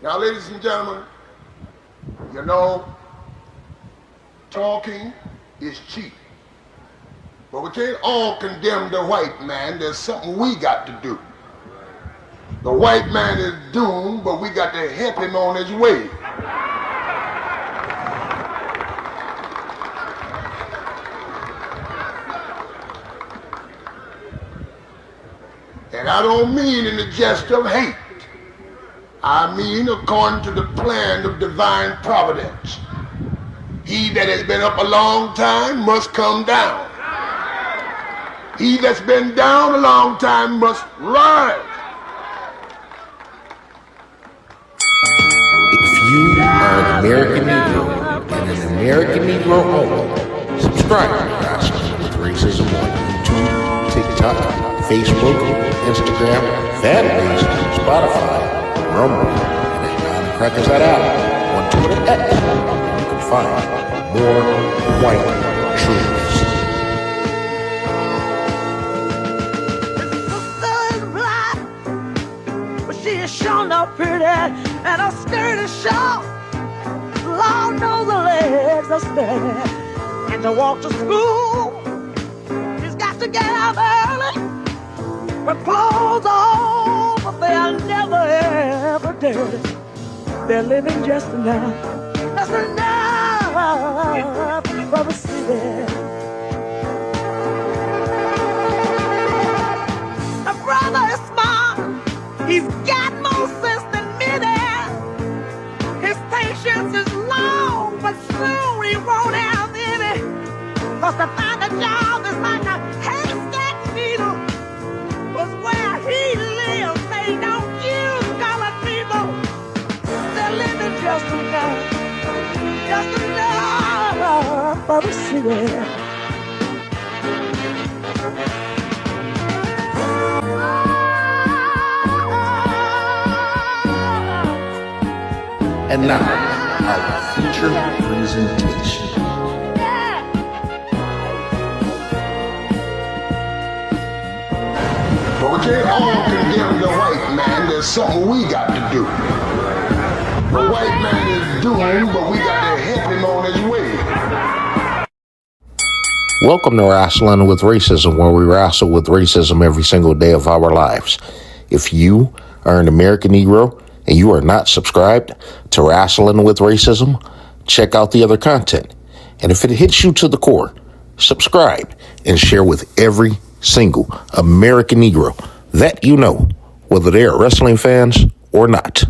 Now, ladies and gentlemen, you know, talking is cheap. But we can't all condemn the white man. There's something we got to do. The white man is doomed, but we got to help him on his way. And I don't mean in the jest of hate. I mean according to the plan of divine providence. He that has been up a long time must come down. He that's been down a long time must rise. If you are an American Negro and an American Negro only, subscribe to Rasslin with Racism on YouTube, TikTok, Facebook, Instagram, Fanbase, Spotify, Rumble, and at Crackers That Out on Twitter X. You can find more white truths. She is sure not pretty, and her skirt is short. Lord knows the legs are steady, and to walk to school, she's got to get up early. With clothes on, but they are never ever dirty. They're living just enough for the city. My brother is smart. He's got more sense than many. His patience is long, but soon he won't have any. 'Cause to find a job is like a haystack needle. 'Cause where he lives, they don't use colored people. They're living just enough for the city. And now, our feature presentation. But we can't all condemn the white man. There's something we got to do. The white man is doomed, but we got to help him on his way. Welcome to Rasslin with Racism, where we wrestle with racism every single day of our lives. If you are an American Negro and you are not subscribed to Rasslin with Racism, check out the other content. And if it hits you to the core, subscribe and share with every single American Negro that you know, whether they are wrestling fans or not.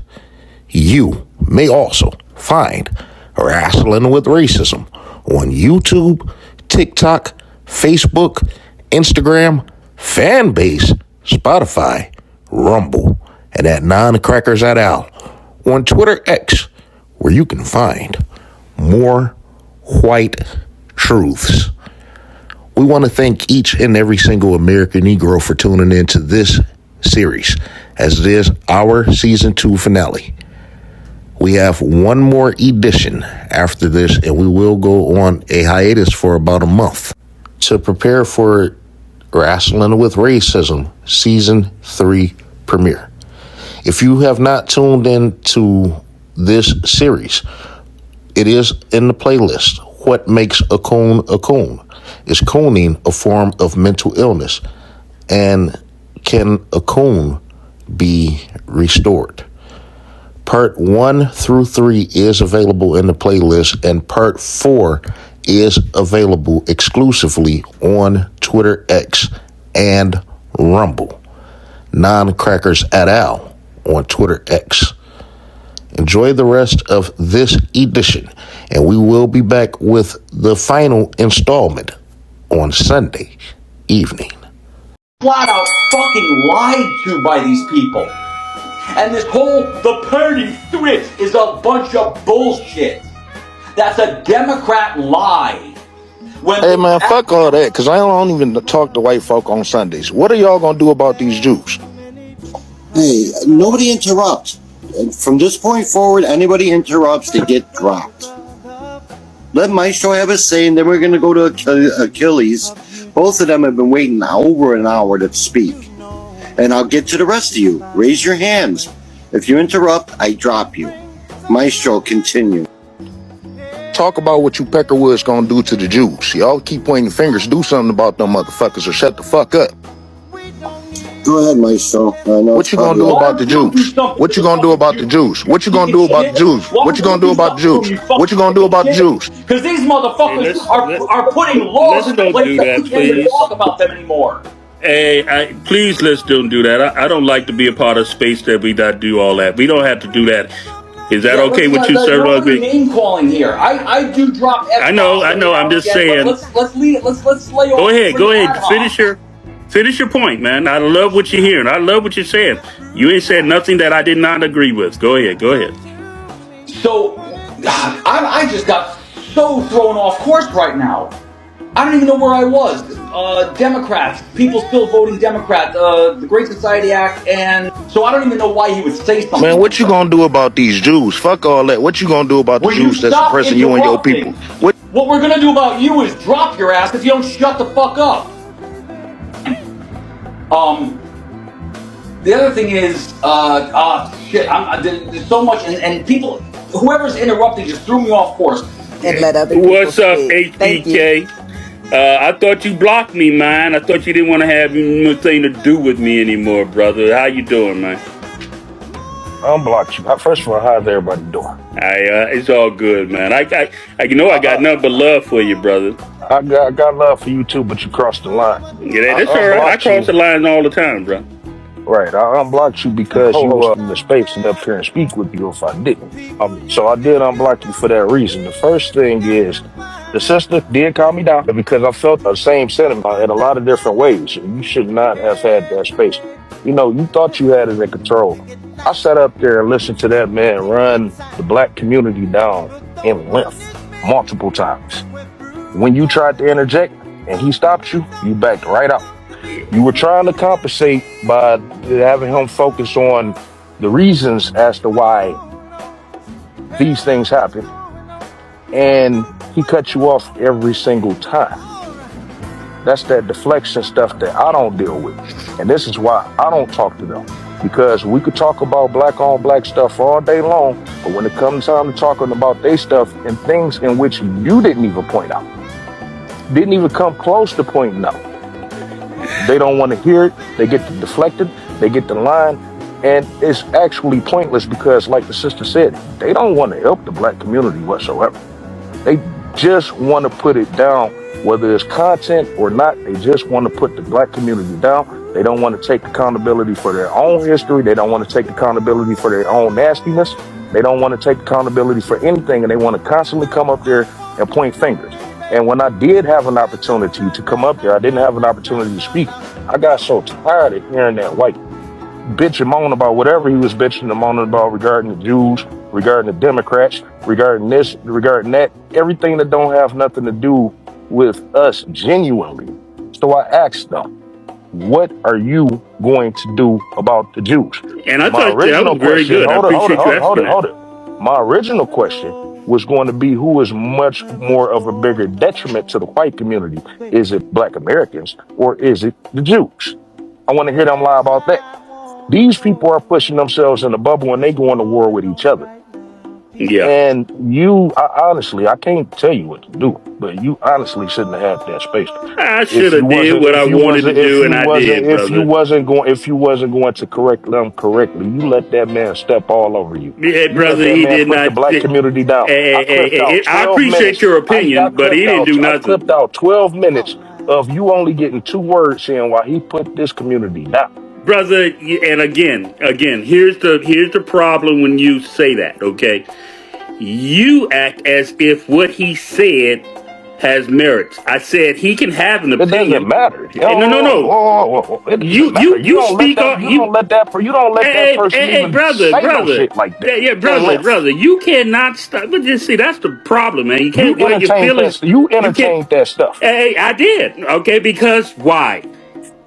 You may also find Rasslin with Racism on YouTube, TikTok, Facebook, Instagram, Fanbase, Spotify, Rumble, and at Crackers That Out on Twitter X, where you can find more white truths. We want to thank each and every single American Negro for tuning in to this series, as it is our season 2 finale. We have one more edition after this, and we will go on a hiatus for about a month to prepare for Rasslin with Racism Season 3 premiere. If you have not tuned in to this series, it is in the playlist. What makes a coon a coon? Is cooning a form of mental illness? And can a coon be restored? Part 1 through 3 is available in the playlist, and Part 4 is available exclusively on Twitter X and Rumble. Crackers at Al on Twitter X. Enjoy the rest of this edition, and we will be back with the final installment on Sunday evening. Flat out fucking lied to by these people. And this whole the party switch is a bunch of bullshit. That's a Democrat lie. Hey man, fuck all that, because I don't even talk to white folk on Sundays. What are y'all gonna do about these Jews? Hey, nobody interrupts. From this point forward, anybody interrupts, they get dropped. Let Maestro have a say, and then we're going to go to Achilles. Both of them have been waiting over an hour to speak. And I'll get to the rest of you. Raise your hands. If you interrupt, I drop you. Maestro, continue. Talk about what you Peckerwoods gonna do to the Jews. Y'all keep pointing fingers. Do something about them motherfuckers or shut the fuck up. Go ahead, Maestro. What you gonna do about the Jews? What you gonna do about the Jews? What you gonna do about the Jews? What you gonna do about the Jews? What you gonna do about the Jews? Because these motherfuckers are putting laws in place that we can't even talk about them anymore. Hey, please let's don't do that. I don't like to be a part of space that we not do all that. We don't have to do that. Is that okay with you, sir? You're name calling here. I do drop. I know. I'm just saying. Let's lay off. Go ahead. Finish your point, man. I love what you're hearing. I love what you're saying. You ain't said nothing that I did not agree with. Go ahead. So, I just got so thrown off course right now. I don't even know where I was. Democrats, people still voting Democrat, the Great Society Act, and so I don't even know why he would say something. Man, what you gonna do about these Jews? Fuck all that. What you gonna do about the Jews that's oppressing you and your people? What we're gonna do about you is drop your ass if you don't shut the fuck up. The other thing is, shit, there's so much, and people, whoever's interrupting just threw me off course. And let other people What's up, speak. HBK? I thought you blocked me, man. I thought you didn't want to have anything to do with me anymore, brother. How you doing, man? I unblocked you. First of all, how's everybody doing? It's all good, man. I got nothing but love for you, brother. I got love for you too, but you crossed the line. Yeah, that's all right. I cross the line all the time, bro. Right, I unblocked you because you were in the space and up here and speak with you if I didn't. So I did unblock you for that reason. The first thing is, the sister did calm me down because I felt the same sentiment in a lot of different ways. You should not have had that space. You know, you thought you had it in control. I sat up there and listened to that man run the black community down in length multiple times. When you tried to interject and he stopped you, you backed right out. You were trying to compensate by having him focus on the reasons as to why these things happen. And he cut you off every single time. That's that deflection stuff that I don't deal with. And this is why I don't talk to them. Because we could talk about black on black stuff all day long, but when it comes time to talking about their stuff and things in which you didn't even point out, didn't even come close to pointing out, they don't want to hear it. They get deflected. They get the line. And it's actually pointless because, like the sister said, they don't want to help the black community whatsoever. They just want to put it down, whether it's content or not. They just want to put the black community down. They don't want to take accountability for their own history. They don't want to take accountability for their own nastiness. They don't want to take accountability for anything. And they want to constantly come up there and point fingers. And when I did have an opportunity to come up there, I didn't have an opportunity to speak. I got so tired of hearing that white bitch and moan about whatever he was bitching and moaning about regarding the Jews, regarding the Democrats, regarding this, regarding that, everything that don't have nothing to do with us genuinely. So I asked them, what are you going to do about the Jews? And I thought that was very good. I appreciate you asking that. My original question was going to be, who is much more of a bigger detriment to the white community? Is it black Americans or is it the Jews? I want to hear them lie about that. These people are pushing themselves in a bubble and they going to war with each other. Yeah. And honestly, I can't tell you what to do, but you honestly shouldn't have had that space. I should have did what I wanted to do, and I did, brother. If you wasn't going to correct them correctly, you let that man step all over you. Yeah, brother, he did not. The black community down. I appreciate your opinion, but he didn't do nothing. I clipped out 12 minutes of you only getting 2 words saying why he put this community down. Brother, and again, here's the problem when you say that, okay? You act as if what he said has merits. I said he can have an opinion. It doesn't matter. No. You speak on. You don't let that person even say no shit like that. Yeah, brother. You cannot stop. But just see, that's the problem, man. You can't let your feelings. You entertained that stuff. Hey, I did. Okay, because why?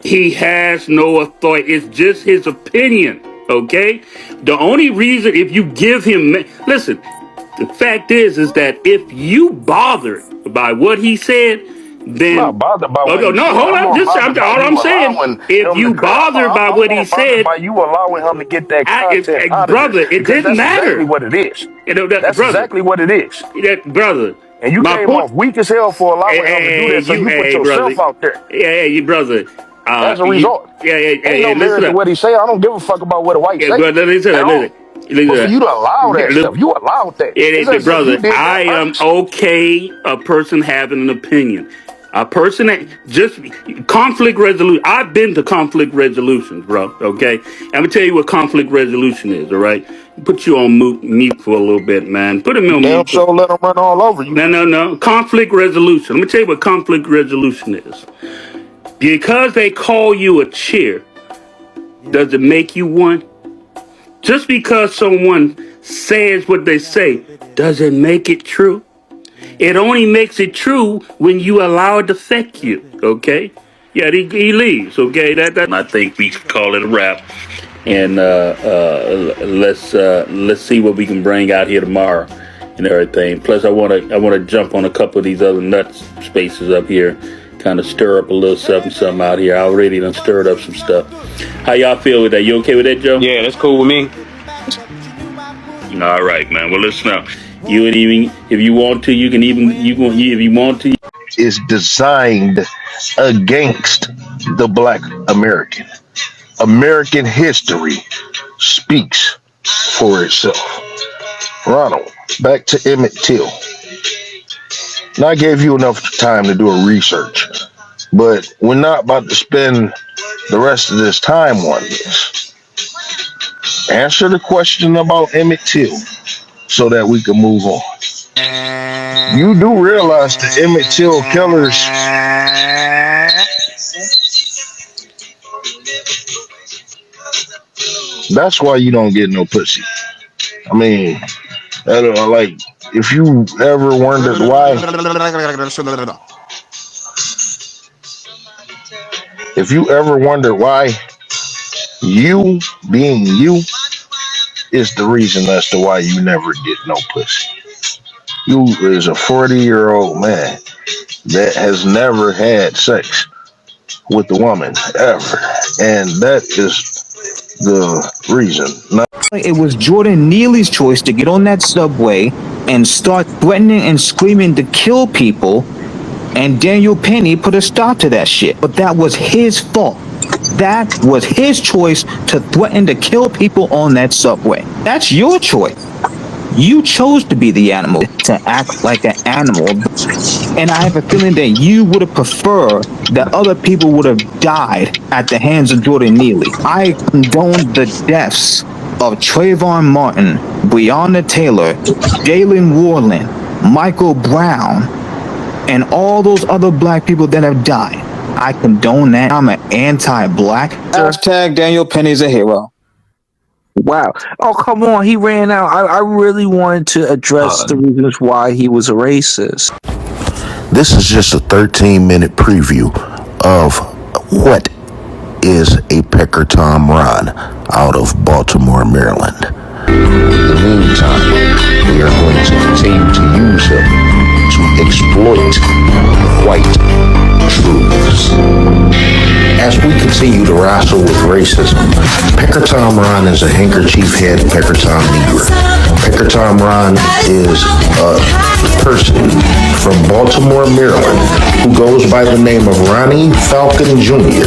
He has no authority. It's just his opinion. Okay. The only reason, if you give him, listen. The fact is that if you bothered by what he said, I'm then not bothered by oh what no, he no, said. hold I'm up. more Just bothered by all you I'm saying, allowing if him to. you bothered by I'm what he more bothered said, by you allowing him to get that content out of there brother, it because didn't that's exactly matter. what it is. That's Brother, exactly what it is. brother, And you my came point. off weak as hell for allowing him to do Hey, that. So you put hey, brother, yourself out there you brother. as a You, result. Ain't no hey, listen merit to up. what he say. I don't give a fuck about what a white Yeah, say brother, listen at up, all. But for listen you to allow that up. stuff, you allowed that. It's as if you Brother, did I that am purposely. okay a person having an opinion. A person that just conflict resolution. I've been to conflict resolutions, bro. Okay, I'm gonna tell you what conflict resolution is. All right, put you on mute for a little bit, man. Put him You on damn mute. sure let him run all over you. No. Conflict resolution. Let me tell you what conflict resolution is. Because they call you a chair, does it make you one? Just because someone says what they say, does it make it true? It only makes it true when you allow it to affect you. Okay? Yeah, he leaves. Okay, that. I think we should call it a wrap. And let's see what we can bring out here tomorrow and everything. Plus, I wanna jump on a couple of these other nuts spaces up here, kind of stir up a little something out here. I already done stirred up some stuff. How y'all feel with that? You okay with that, Joe? Yeah, that's cool with me. All right, man. Well, listen up. You and even if you want to, you can even if you want to. Is designed against the black American. American history speaks for itself. Ronald, back to Emmett Till. Now I gave you enough time to do a research, but we're not about to spend the rest of this time on this. Answer the question about Emmett Till so that we can move on. You do realize the Emmett Till killers. That's why you don't get no pussy. I mean, like, if you ever wondered why, if you ever wondered why, you being you is the reason as to why you never get no pussy. You is a 40-year-old man that has never had sex with a woman ever, and that is the reason. It was Jordan Neely's choice to get on that subway and start threatening and screaming to kill people, and Daniel Penny put a stop to that shit. But that was his fault. That was his choice to threaten to kill people on that subway. That's your choice. You chose to be the animal, to act like an animal. And I have a feeling that you would have preferred that other people would have died at the hands of Jordan Neely. I condone the deaths of Trayvon Martin, Breonna Taylor, Jalen Warland, Michael Brown, and all those other black people that have died. I condone that. I'm an anti-black. Hashtag Daniel Penny's a hero. Wow. Oh, come on. He ran out. I really wanted to address the reasons why he was a racist. This is just a 13-minute preview of what is a PeckerTom Ron out of Baltimore, Maryland. In the meantime, we are going to continue to use him to exploit white truths. As we continue to wrestle with racism, PeckerTom Ron is a handkerchief head PeckerTom Negro. PeckerTom Ron is a person from Baltimore, Maryland, who goes by the name of Ronnie Falcon Jr.,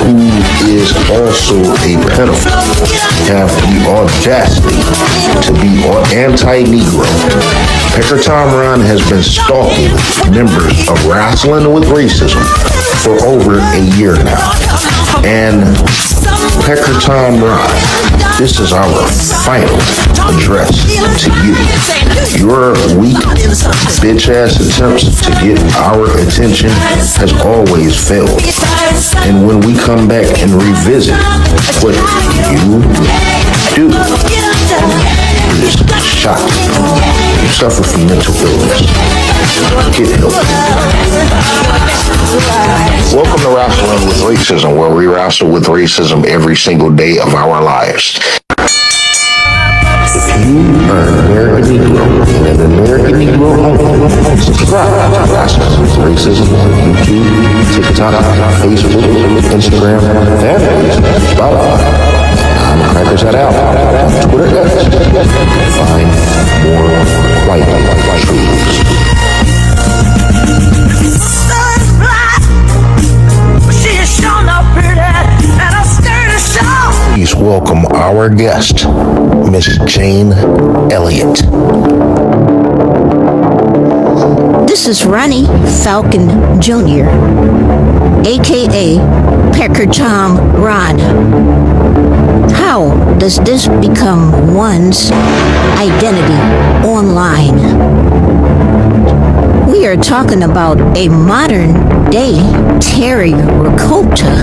who is also a pedophile, have the audacity to be anti-Negro. PeckerTom Ron has been stalking members of Rasslin with Racism for over a year now. And PeckerTom Ron, this is our final address to you. Your weak, bitch-ass attempts to get our attention has always failed. And when we come back and revisit what you do, it is shocking. You suffer from mental illness. Get help. Welcome to Rasslin with Racism, where we wrestle with racism every single day of our lives. If you are an American Negro and an American Negro only, subscribe to Rasslin with Racism on YouTube, TikTok, Facebook, Instagram, fanpage, Spotify. I'm Crackers That Out on Twitter X. Find more white truths. Please welcome our guest, Miss Jane Elliott. This is Ronnie Falcon Jr., aka PeckerTom Ron. How does this become one's identity online? We are talking about a modern day Terry Rakota.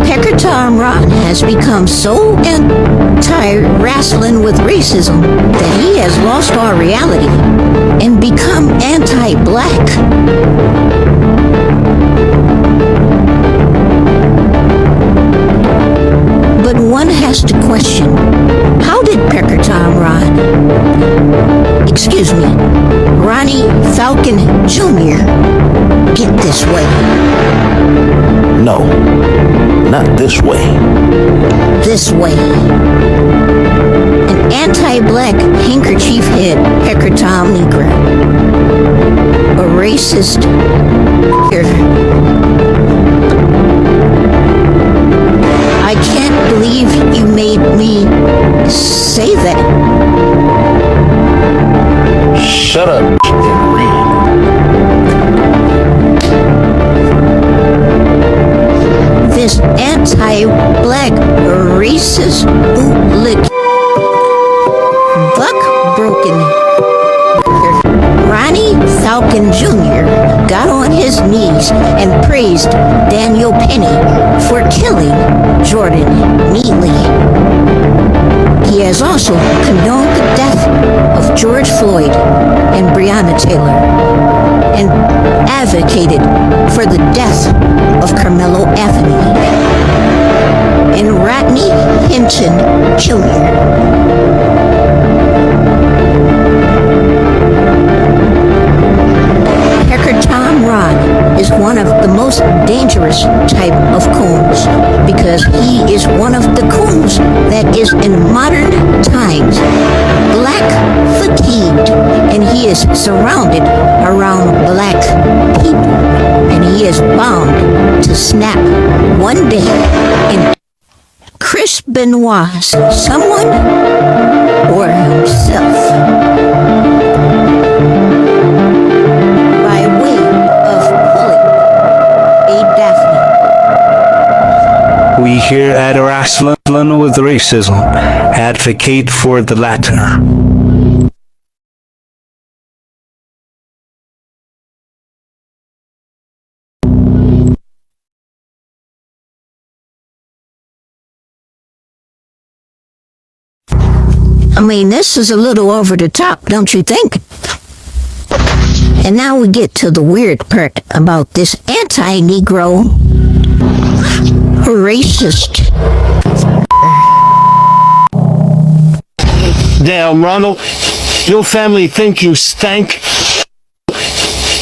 PeckerTom Ron has become so anti-Rasslin with racism that he has lost all reality and become anti-black. But one has to question, how did PeckerTom Ron, excuse me, Ronnie Falcon Jr. get this way? No, not this way. This way. An anti-black handkerchief head PeckerTom Negro. A racist. I can't believe you made me say that. Shut up and read. This anti-black racist bootlick buck broken Ronnie Falcon Jr. got on his knees and praised Daniel Penny for killing Jordan Neely. He has also condoned the death of George Floyd and Breonna Taylor and advocated for the death of Carmelo Anthony and Rodney Hinton Jr. PeckerTom Ron is one of the most dangerous type of coons because he is one of the coons that is in modern times black fatigued, and he is surrounded around black people, and he is bound to snap one day. And Chris Benoit's someone or himself by way of pulling a Daphne. We here at Rasslin with Racism advocate for the latter. I mean, this is a little over the top, don't you think? And now we get to the weird part about this anti-Negro racist. Damn, Ronald, your family think you stank.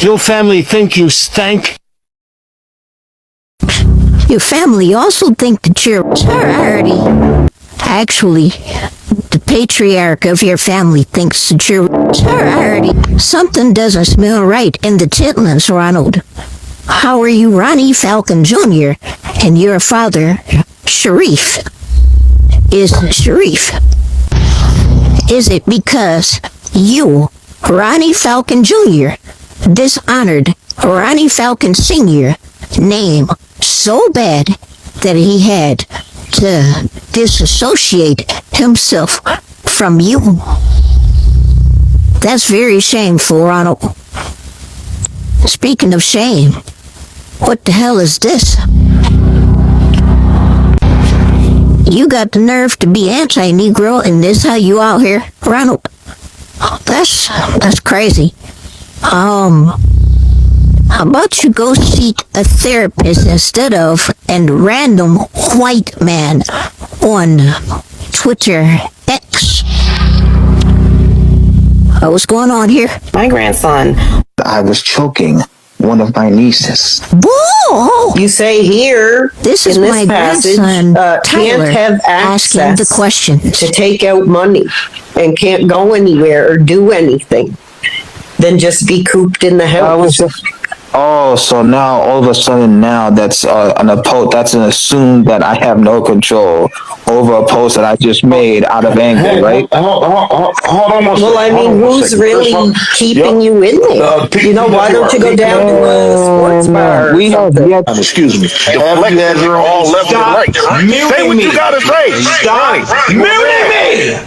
Your family think you stank. Your family also think that you're sorority. Actually, the patriarch of your family thinks that you're sorority. Something doesn't smell right in the chitlins, Ronald. How are you Ronnie Falcon Jr. and your father, Sharif, is Sharif? Is it because you, Ronnie Falcon Jr., dishonored Ronnie Falcon Sr. name so bad that he had to disassociate himself from you? That's very shameful, Ronald. Speaking of shame, what the hell is this? You got the nerve to be anti-Negro, and this how you out here, Ronald? That's crazy. How about you go seek a therapist instead of a random white man on Twitter X? What's going on here? My grandson. I was choking one of my nieces. Whoa! You say here, This is in this my passage, grandson, can't have asking the access question. to take out money and can't go anywhere or do anything. Then just be cooped in the house. Oh, so now all of a sudden now that's that's an assumed that I have no control over a post that I just made out of anger, right? Hold on one second. Well, I mean, who's really keeping you in there? Why don't you go down to a sports bar? We have yet. Excuse me. Deflectors are all left and right. Say what you gotta say. Stop muting me!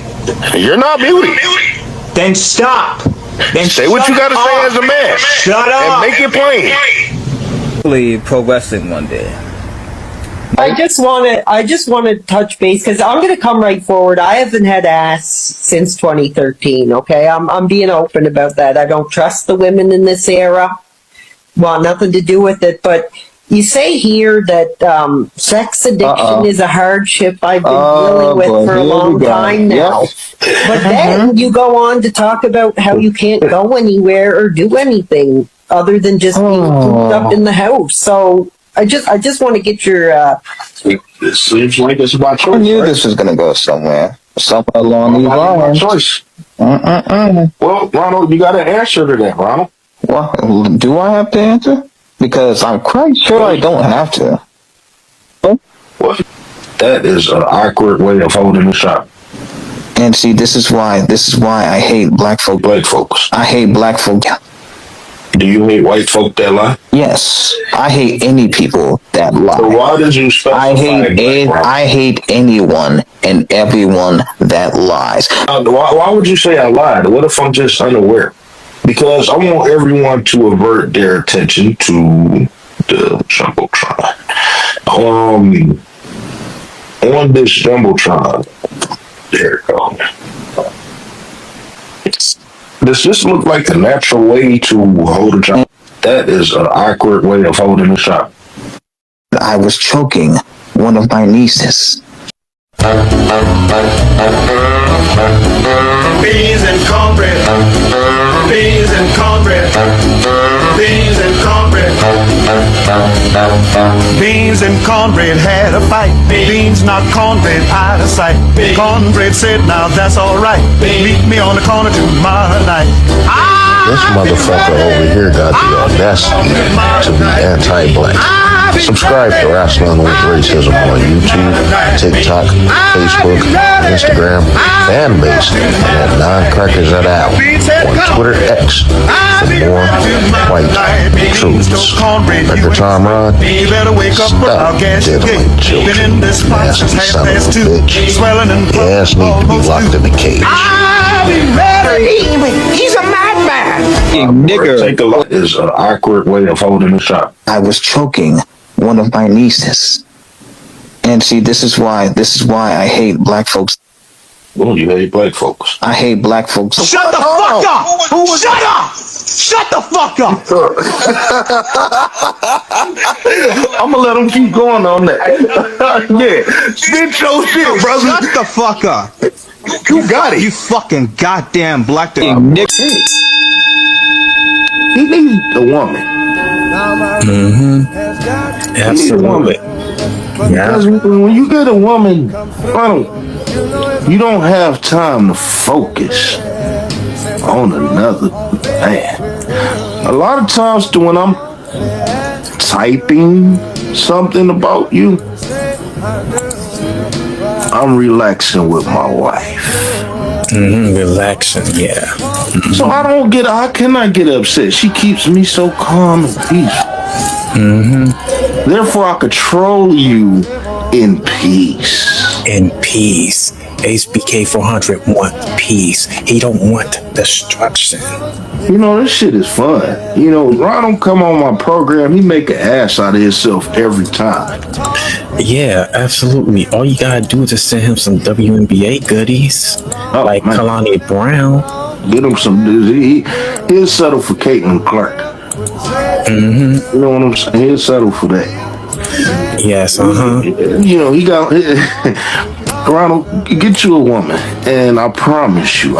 You're not muted. Then stop. Then say what you gotta say as a man. Shut up. And make it plain. Play pro wrestling one day. I just want to touch base because I'm going to come right forward. I haven't had ass since 2013. Okay, I'm being open about that. I don't trust the women in this era. Want nothing to do with it. But you say here that sex addiction is a hardship I've been dealing with for a long time now. But then you go on to talk about how you can't go anywhere or do anything other than just being cooped up in the house. So I just want to get your. It seems like it's about choice. I knew this was gonna go somewhere along these lines. Choice. Well, Ronald, you got an answer to that, Ronald. Well, do I have to answer? Because I'm quite sure I don't have to. What? That is an awkward way of holding the shot. And see, this is why I hate black folk. Black folks. I hate black folk. Do you hate white folk that lie? Yes, I hate any people that lie. So why did you specify I hate anyone and everyone that lies. Why would you say I lied? What if I'm just unaware? Because I want everyone to avert their attention to the Jumbotron. On this Jumbotron, there it goes. Does this look like the natural way to hold a shot? That is an awkward way of holding a shot. I was choking one of my nieces. Beans and cornbread. Beans and cornbread. Beans and cornbread. Beans and cornbread had a fight. Beans knocked cornbread out of sight. Cornbread said, now that's alright. Meet me on the corner tomorrow night. This motherfucker over here got the audacity to be anti-black. Subscribe to Rasslin with Racism on YouTube, TikTok, Facebook, Instagram, Fanbase, and at 9 Crackers at Al on Twitter X for more white truths. PeckerTom Ron, stop diddling children, you nasty son of a bitch. Your ass need to be locked in a cage. He's a madman. Nigger. Take a look. Is an awkward way of holding a shot. I was choking one of my nieces. And see, this is why I hate black folks. Oh, you hate black folks. I hate black folks. Shut the fuck up! Shut up! Shut the fuck up! I'm gonna let them keep going on that. Yeah, spit your shit, brother. Shut the fuck up! You got it. You fucking goddamn black He needs a woman. Absolutely. Because when you get a woman, you don't have time to focus on another man. A lot of times when I'm typing something about you, I'm relaxing with my wife. Relaxing, yeah. So how can I get upset? She keeps me so calm and peaceful. Therefore, I control you in peace. In peace. HBK 400 want peace. He don't want destruction. You know, this shit is fun. You know, Ron don't come on my program. He make an ass out of himself every time. Yeah, absolutely. All you gotta do is just send him some WNBA goodies, like Kalani Brown. Get him some. He'll settle for Caitlin Clark. Mm-hmm. You know what I'm saying? He'll settle for that. Yes, You know, he got Ronald, get you a woman, and I promise you,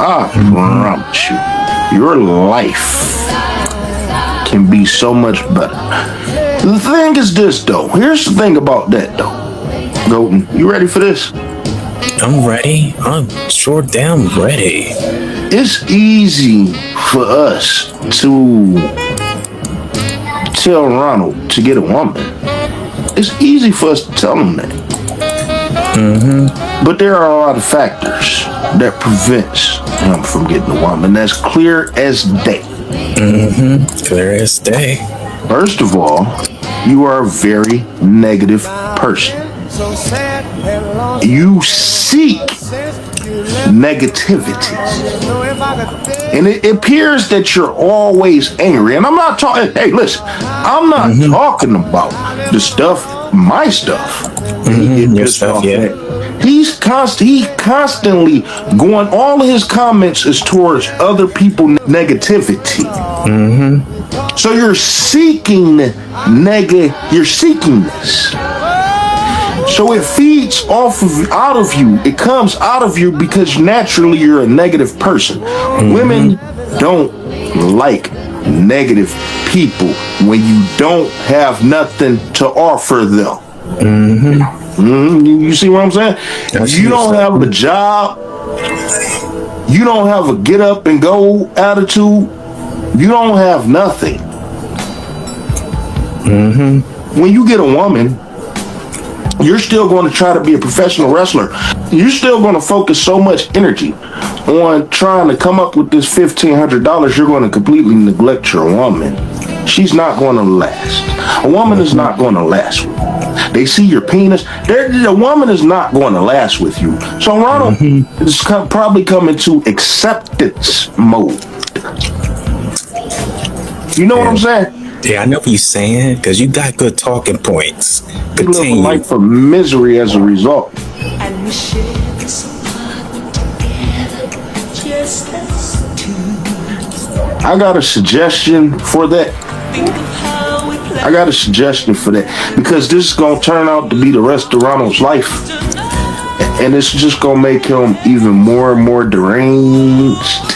your life can be so much better. The thing is this, though. Here's the thing about that, though. Golden, you ready for this? I'm ready. I'm sure damn ready. It's easy for us to tell Ronald to get a woman. It's easy for us to tell him that. But there are a lot of factors that prevents him from getting a woman. That's clear as day. Clear as day. First of all, you are a very negative person. You seek negativity. And it appears that you're always angry. And I'm not talking, hey, listen, I'm not talking about the stuff, my stuff. Your stuff, yeah. He's constantly going, all of his comments is towards other people negativity. So you're seeking you're seeking this. So it feeds out of you. It comes out of you because naturally you're a negative person. Women don't like negative people when you don't have nothing to offer them. You see what I'm saying? You don't have a job. You don't have a get up and go attitude. You don't have nothing. When you get a woman, you're still going to try to be a professional wrestler. You're still going to focus so much energy on trying to come up with this $1,500. You're going to completely neglect your woman. She's not going to last. A woman is not going to last with you. They see your penis. A woman is not going to last with you. So Ronald is probably coming to acceptance mode. You know what I'm saying? Yeah, I know what you're saying, because you got good talking points. You live a life of misery as a result. I got a suggestion for that. Because this is going to turn out to be the rest of Ronald's life. And it's just going to make him even more and more deranged.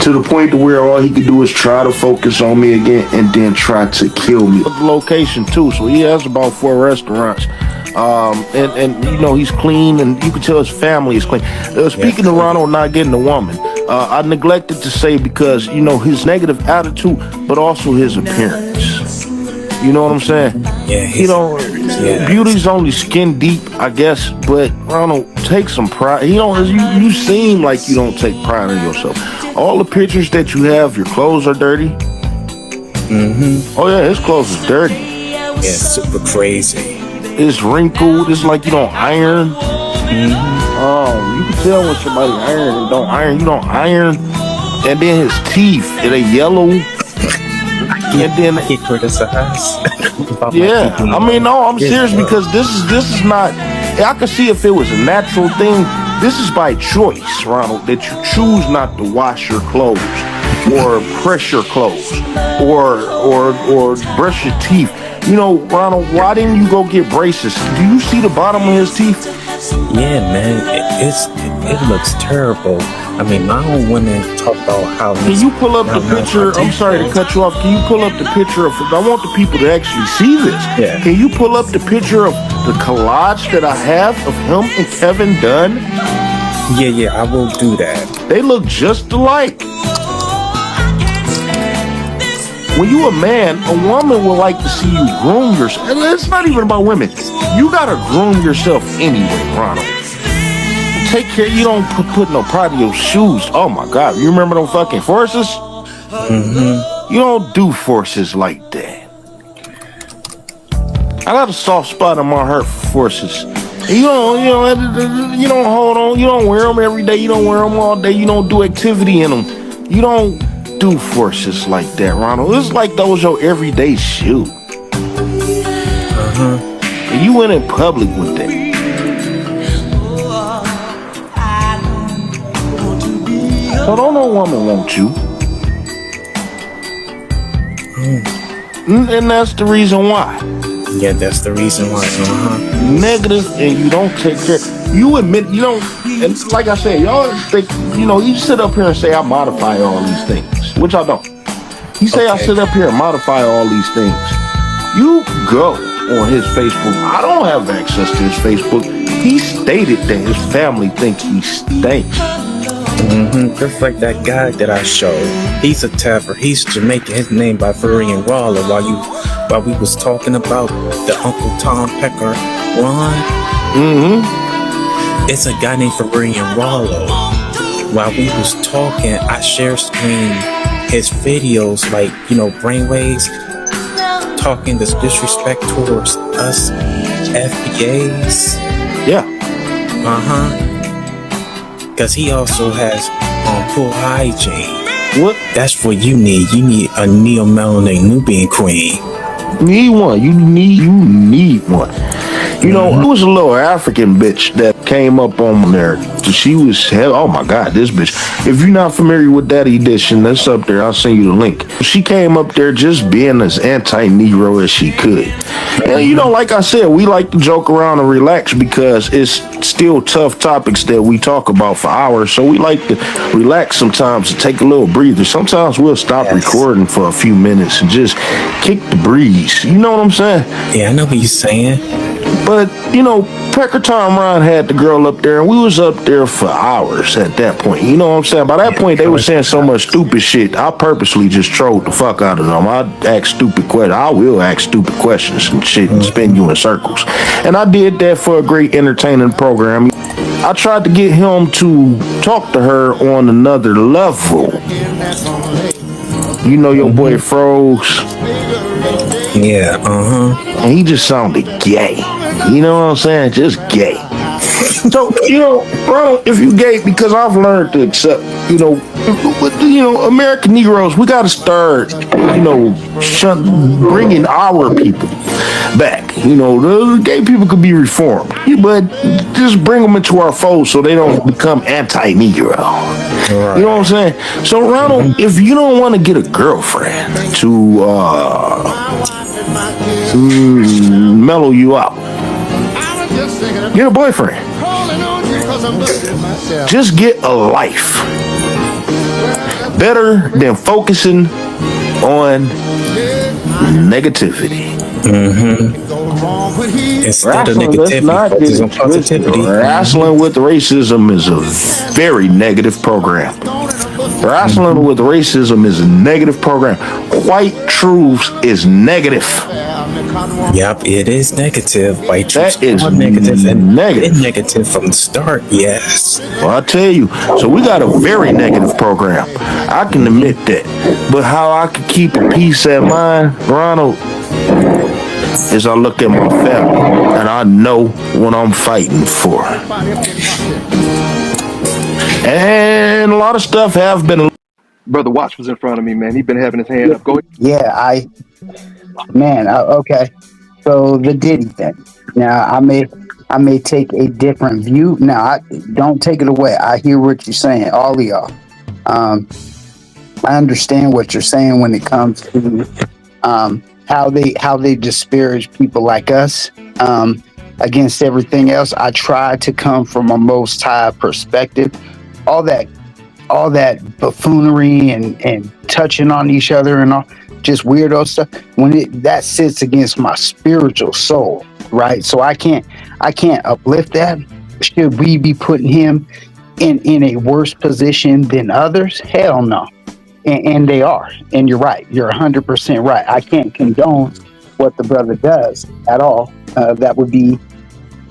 To the point to where all he could do is try to focus on me again and then try to kill me. Location too, so he has about 4 restaurants. And you know, he's clean, and you can tell his family is clean. Speaking of Ronald not getting a woman, I neglected to say, because, you know, his negative attitude, but also his appearance. You know what I'm saying? Yeah. You know, beauty's only skin deep, I guess, but Ronald, take some pride. You know, you seem like you don't take pride in yourself. All the pictures that you have, your clothes are dirty. Oh yeah, his clothes is dirty. Yeah, super crazy. It's wrinkled. It's like you don't iron. You can tell when somebody iron and don't iron. You don't iron. And then his teeth, they yellow. And then he criticized. Yeah, I mean, no, I'm serious, because this is not. I could see if it was a natural thing. This is by choice, Ronald, that you choose not to wash your clothes, or press your clothes, or brush your teeth. You know, Ronald, why didn't you go get braces? Do you see the bottom of his teeth? Yeah, man, it looks terrible. I mean, my own women talk about how. Can you pull up the picture? I'm sorry to cut you off. Can you pull up the picture of? I want the people to actually see this. Yeah. Can you pull up the picture of the collage that I have of him and Kevin Dunn? Yeah, I will do that. They look just alike. When you a man, a woman will like to see you groom yourself. And it's not even about women. You gotta groom yourself anyway, Ronald. Take care. You don't put no pride in your shoes. Oh my God, you remember them fucking forces? You don't do forces like that. I got a soft spot in my heart for forces. You don't hold on. You don't wear them every day. You don't wear them all day. You don't do activity in them. You don't do forces like that, Ronald. It's like those your everyday shoe. And you went in public with that. So don't no woman want you. And that's the reason why. Yeah, that's the reason why. Negative, and you don't take care. You admit you don't. And like I said, y'all think you sit up here and say I modify all these things, which I don't. You say I sit up here and modify all these things. You go on his Facebook. I don't have access to his Facebook. He stated that his family thinks he stinks. Just like that guy that I showed. He's a Taffer. He's Jamaican. His name by Furian Waller. While we was talking about the Uncle Tom Pecker Ron. It's a guy named Furian Waller. While we was talking, I share screen his videos, like brainwaves, talking this disrespect towards us FBAs. Yeah. Because he also has full hygiene. What? That's what you need. You need a neo-melanin Nubian queen. Need one. You need one. It was a little African bitch that came up on there. She was, oh my God, this bitch. If you're not familiar with that edition, that's up there. I'll send you the link. She came up there just being as anti-Negro as she could. And like I said, we like to joke around and relax because it's still tough topics that we talk about for hours. So we like to relax sometimes and take a little breather. Sometimes we'll stop recording for a few minutes and just kick the breeze. You know what I'm saying? Yeah, I know what you're saying. But, PeckerTom Ron had the girl up there, and we was up there for hours at that point. You know what I'm saying? By that point, they were saying so much stupid shit. I purposely just trolled the fuck out of them. I ask stupid questions. I will ask stupid questions and shit and spin you in circles. And I did that for a great entertaining program. I tried to get him to talk to her on another level. Your boy froze. Yeah, And he just sounded gay. You know what I'm saying? Just gay. So, Ronald, if you gay, because I've learned to accept, American Negroes, we got to start, bringing our people back. The gay people could be reformed, but just bring them into our fold so they don't become anti-Negro. Right. You know what I'm saying? So, Ronald, if you don't want to get a girlfriend to mellow you out, get a boyfriend. Just get a life. Better than focusing on negativity. Instead of negativity, focus on positivity. Rasslin with Racism is a very negative program. Rasslin with Racism is a negative program. White Truths is negative. Yep, it is negative. White Truths that is negative and negative. Negative from the start, yes. Well, I tell you, so we got a very negative program. I can admit that. But how I can keep a peace at mind, Ronald, is I look at my family and I know what I'm fighting for. And a lot of stuff have been. Brother Watts was in front of me, man. He'd been having his hand up. Go ahead. Yeah, okay. So the Diddy thing. Now I may take a different view. Now don't take it away. I hear what you're saying, all of y'all. I understand what you're saying when it comes to how they disparage people like us against everything else. I try to come from a Most High perspective. All that buffoonery and touching on each other and all just weirdo stuff, that sits against my spiritual soul, right? So I can't uplift that. Should we be putting him in a worse position than others? Hell no. And they are. And you're right. You're 100% right. I can't condone what the brother does at all. That would be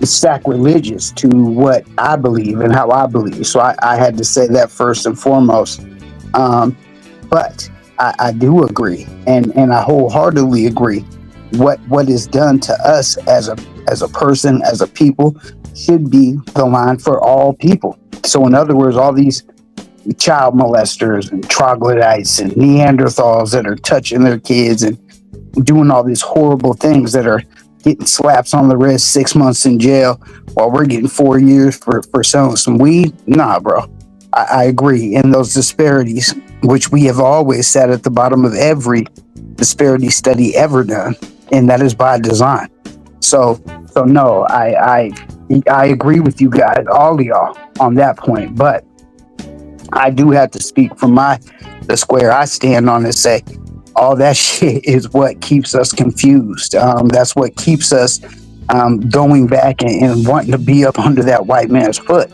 sacrilegious to what I believe and how I believe. So I had to say that first and foremost. But I do agree, and I wholeheartedly agree. What is done to us as a person, as a people, should be the line for all people. So in other words, all these child molesters and troglodytes and Neanderthals that are touching their kids and doing all these horrible things that are getting slaps on the wrist, 6 months in jail, while we're getting 4 years for selling some weed. Nah, bro. I agree. And those disparities, which we have always sat at the bottom of every disparity study ever done, and that is by design. So no, I agree with you guys, all of y'all, on that point. But I do have to speak from the square I stand on and say all that shit is what keeps us confused. That's what keeps us going back and wanting to be up under that white man's foot.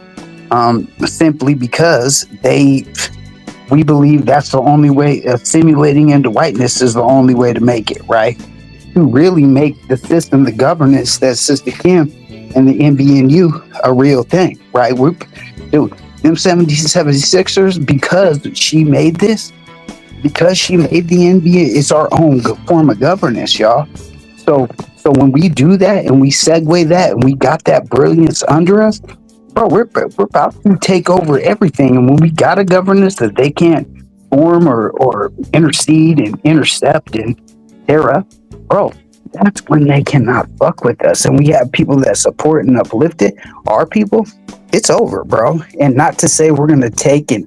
Simply because we believe that's the only way. Assimilating into whiteness is the only way to make it, right? To really make the system, the governance that Sister Kim and the NBNU a real thing, right? Dude, them 76ers, because she made the NBA, it's our own form of governance, y'all. So when we do that and we segue that and we got that brilliance under us, bro, we're about to take over everything. And when we got a governance that they can't form or intercede and intercept and tear up, bro, that's when they cannot fuck with us. And we have people that support and uplift it. Our people, it's over, bro. And not to say we're gonna take and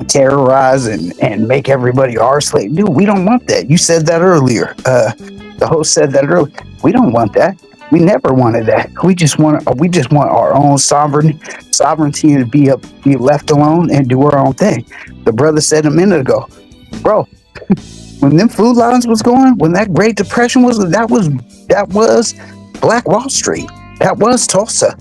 terrorize and make everybody our slave. Dude, we don't want that. You said that earlier. The host said that earlier. We don't want that. We never wanted that. We just want our own sovereignty to be left alone and do our own thing. The brother said a minute ago, bro, when them food lines was going, when that Great Depression was, that was Black Wall Street. That was Tulsa.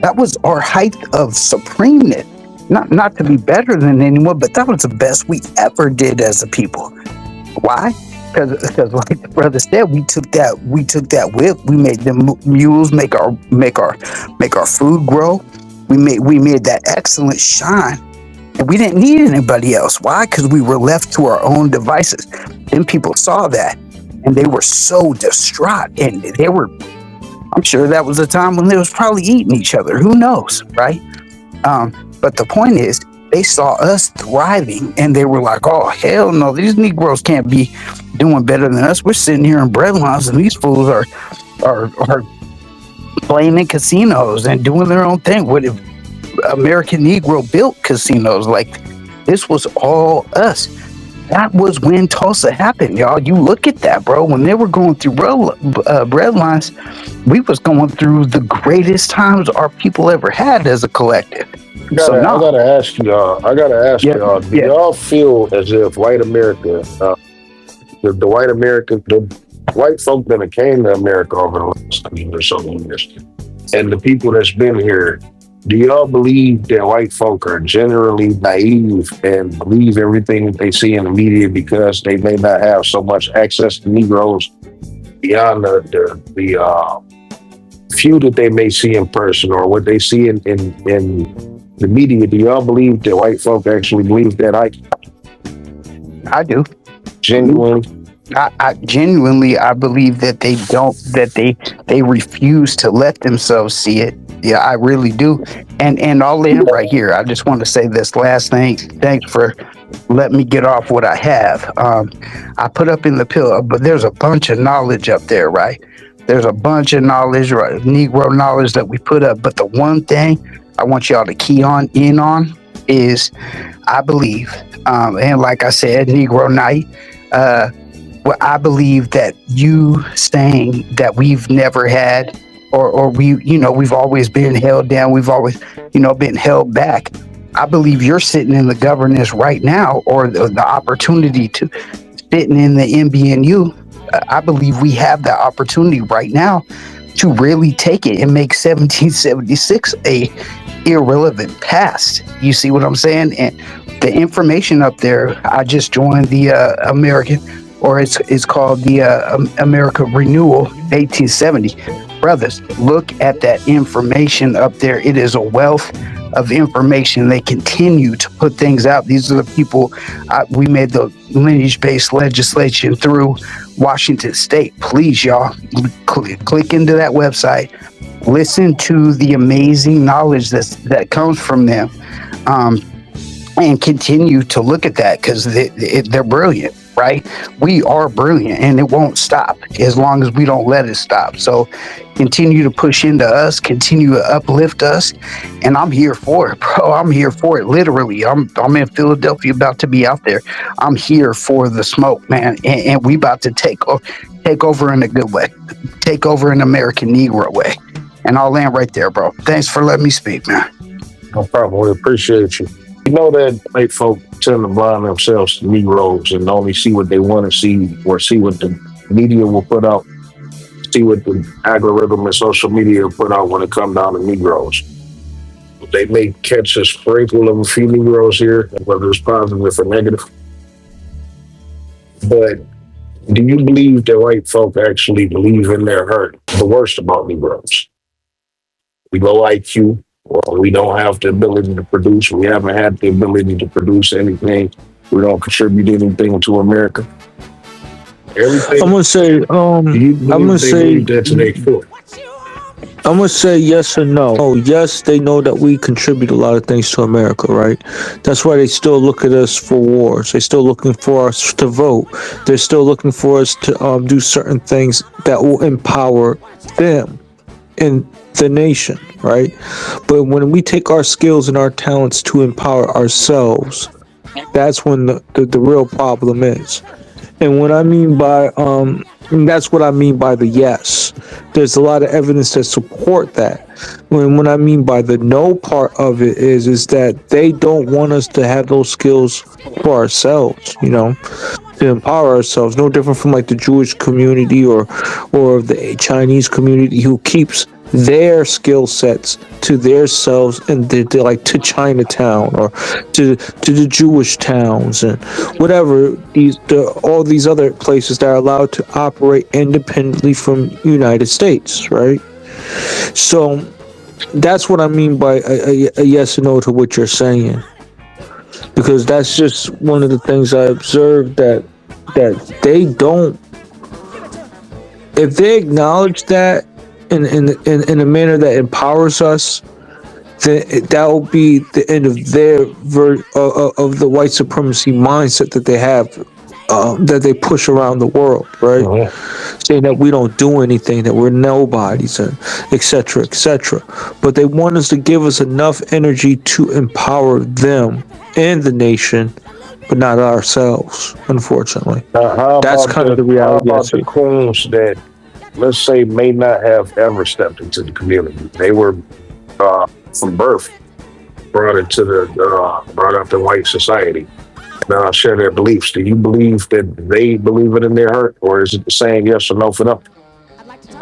That was our height of supremeness. Not to be better than anyone, but that was the best we ever did as a people. Why? Because like the brother said, we took that whip, we made them mules make our food grow. We made that excellent shine, and we didn't need anybody else. Why? Because we were left to our own devices. Then people saw that, and they were so distraught, and I'm sure that was a time when they was probably eating each other. Who knows, right? But the point is, they saw us thriving, and they were like, "Oh hell no, these Negroes can't be doing better than us. We're sitting here in breadlines, and these fools are playing in casinos and doing their own thing." What if American Negro built casinos? Like, this was all us. That was when Tulsa happened, y'all. You look at that, bro. When they were going through breadlines, we was going through the greatest times our people ever had as a collective. I gotta ask y'all, do y'all feel as if white America, the white folk that came to America over the last 100 or so years, and the people that's been here, do y'all believe that white folk are generally naive and believe everything that they see in the media because they may not have so much access to Negroes beyond the few that they may see in person or what they see in the media? Do y'all believe that white folk actually believe that? I do. Genuinely? I genuinely, I believe that they don't, that they refuse to let themselves see it. Yeah, I really do. And I'll end right here. I just want to say this last thing. Thanks for letting me get off what I have. I put up in the pill, but there's a bunch of knowledge up there, right? There's a bunch of knowledge, right? Negro knowledge that we put up. But the one thing I want y'all to key in on is, I believe, and like I said, Negro Night, well, I believe that you saying that we've never had, or we've always been held down, we've always, been held back. I believe you're sitting in the governance right now, or the opportunity to sitting in the NBNU. I believe we have the opportunity right now to really take it and make 1776 a irrelevant past. You see what I'm saying? And the information up there, I just joined the American, or it's called the America Renewal 1870. Brothers, look at that information up there. It is a wealth of information. They continue to put things out. These are the people, we made the lineage-based legislation through Washington State. Please, y'all, click into that website. Listen to the amazing knowledge that comes from them, and continue to look at that, because they're brilliant. right? We are brilliant and it won't stop as long as we don't let it stop. So continue to push into us, continue to uplift us. And I'm here for it, bro. I'm here for it. Literally. I'm in Philadelphia about to be out there. I'm here for the smoke, man. And we about to take over in a good way. Take over in American Negro way. And I'll land right there, bro. Thanks for letting me speak, man. No problem. We appreciate you. You know that white folk tend to blind themselves to Negroes and only see what they want to see or see what the media will put out, see what the algorithm and social media will put out when it comes down to Negroes. They may catch a sprinkle of a few Negroes here, whether it's positive or negative. But do you believe that white folk actually believe in their heart the worst about Negroes? We low IQ. Well, we don't have the ability to produce. We haven't had the ability to produce anything. We don't contribute anything to America. Everything. I'm gonna say, that to their core? I'm gonna say yes or no. Oh, yes, they know that we contribute a lot of things to America, right? That's why they still look at us for wars. They're still looking for us to vote. They're still looking for us to do certain things that will empower them in the nation, right? But when we take our skills and our talents to empower ourselves, that's when the real problem is. And what I mean by that's what I mean by the yes. There's a lot of evidence that support that. When I mean by the no part of it is that they don't want us to have those skills for ourselves, to empower ourselves. No different from like the Jewish community or the Chinese community who keeps their skill sets to themselves and they're like to Chinatown or to the Jewish towns and whatever all these other places that are allowed to operate independently from United States, right? So that's what I mean by a yes or no to what you're saying, because that's just one of the things I observed that they don't. If they acknowledge that in a manner that empowers us, then that will be the end of their of the white supremacy mindset that they have, that they push around the world, right? Saying that we don't do anything, that we're nobodies, and etc., etc. But they want us to give us enough energy to empower them and the nation, but not ourselves, unfortunately. That's kind of the reality. How about the coons that, let's say, may not have ever stepped into the community? They were from birth brought up in white society. Share their beliefs. Do you believe that they believe it in their heart, or is it the same yes or no for them?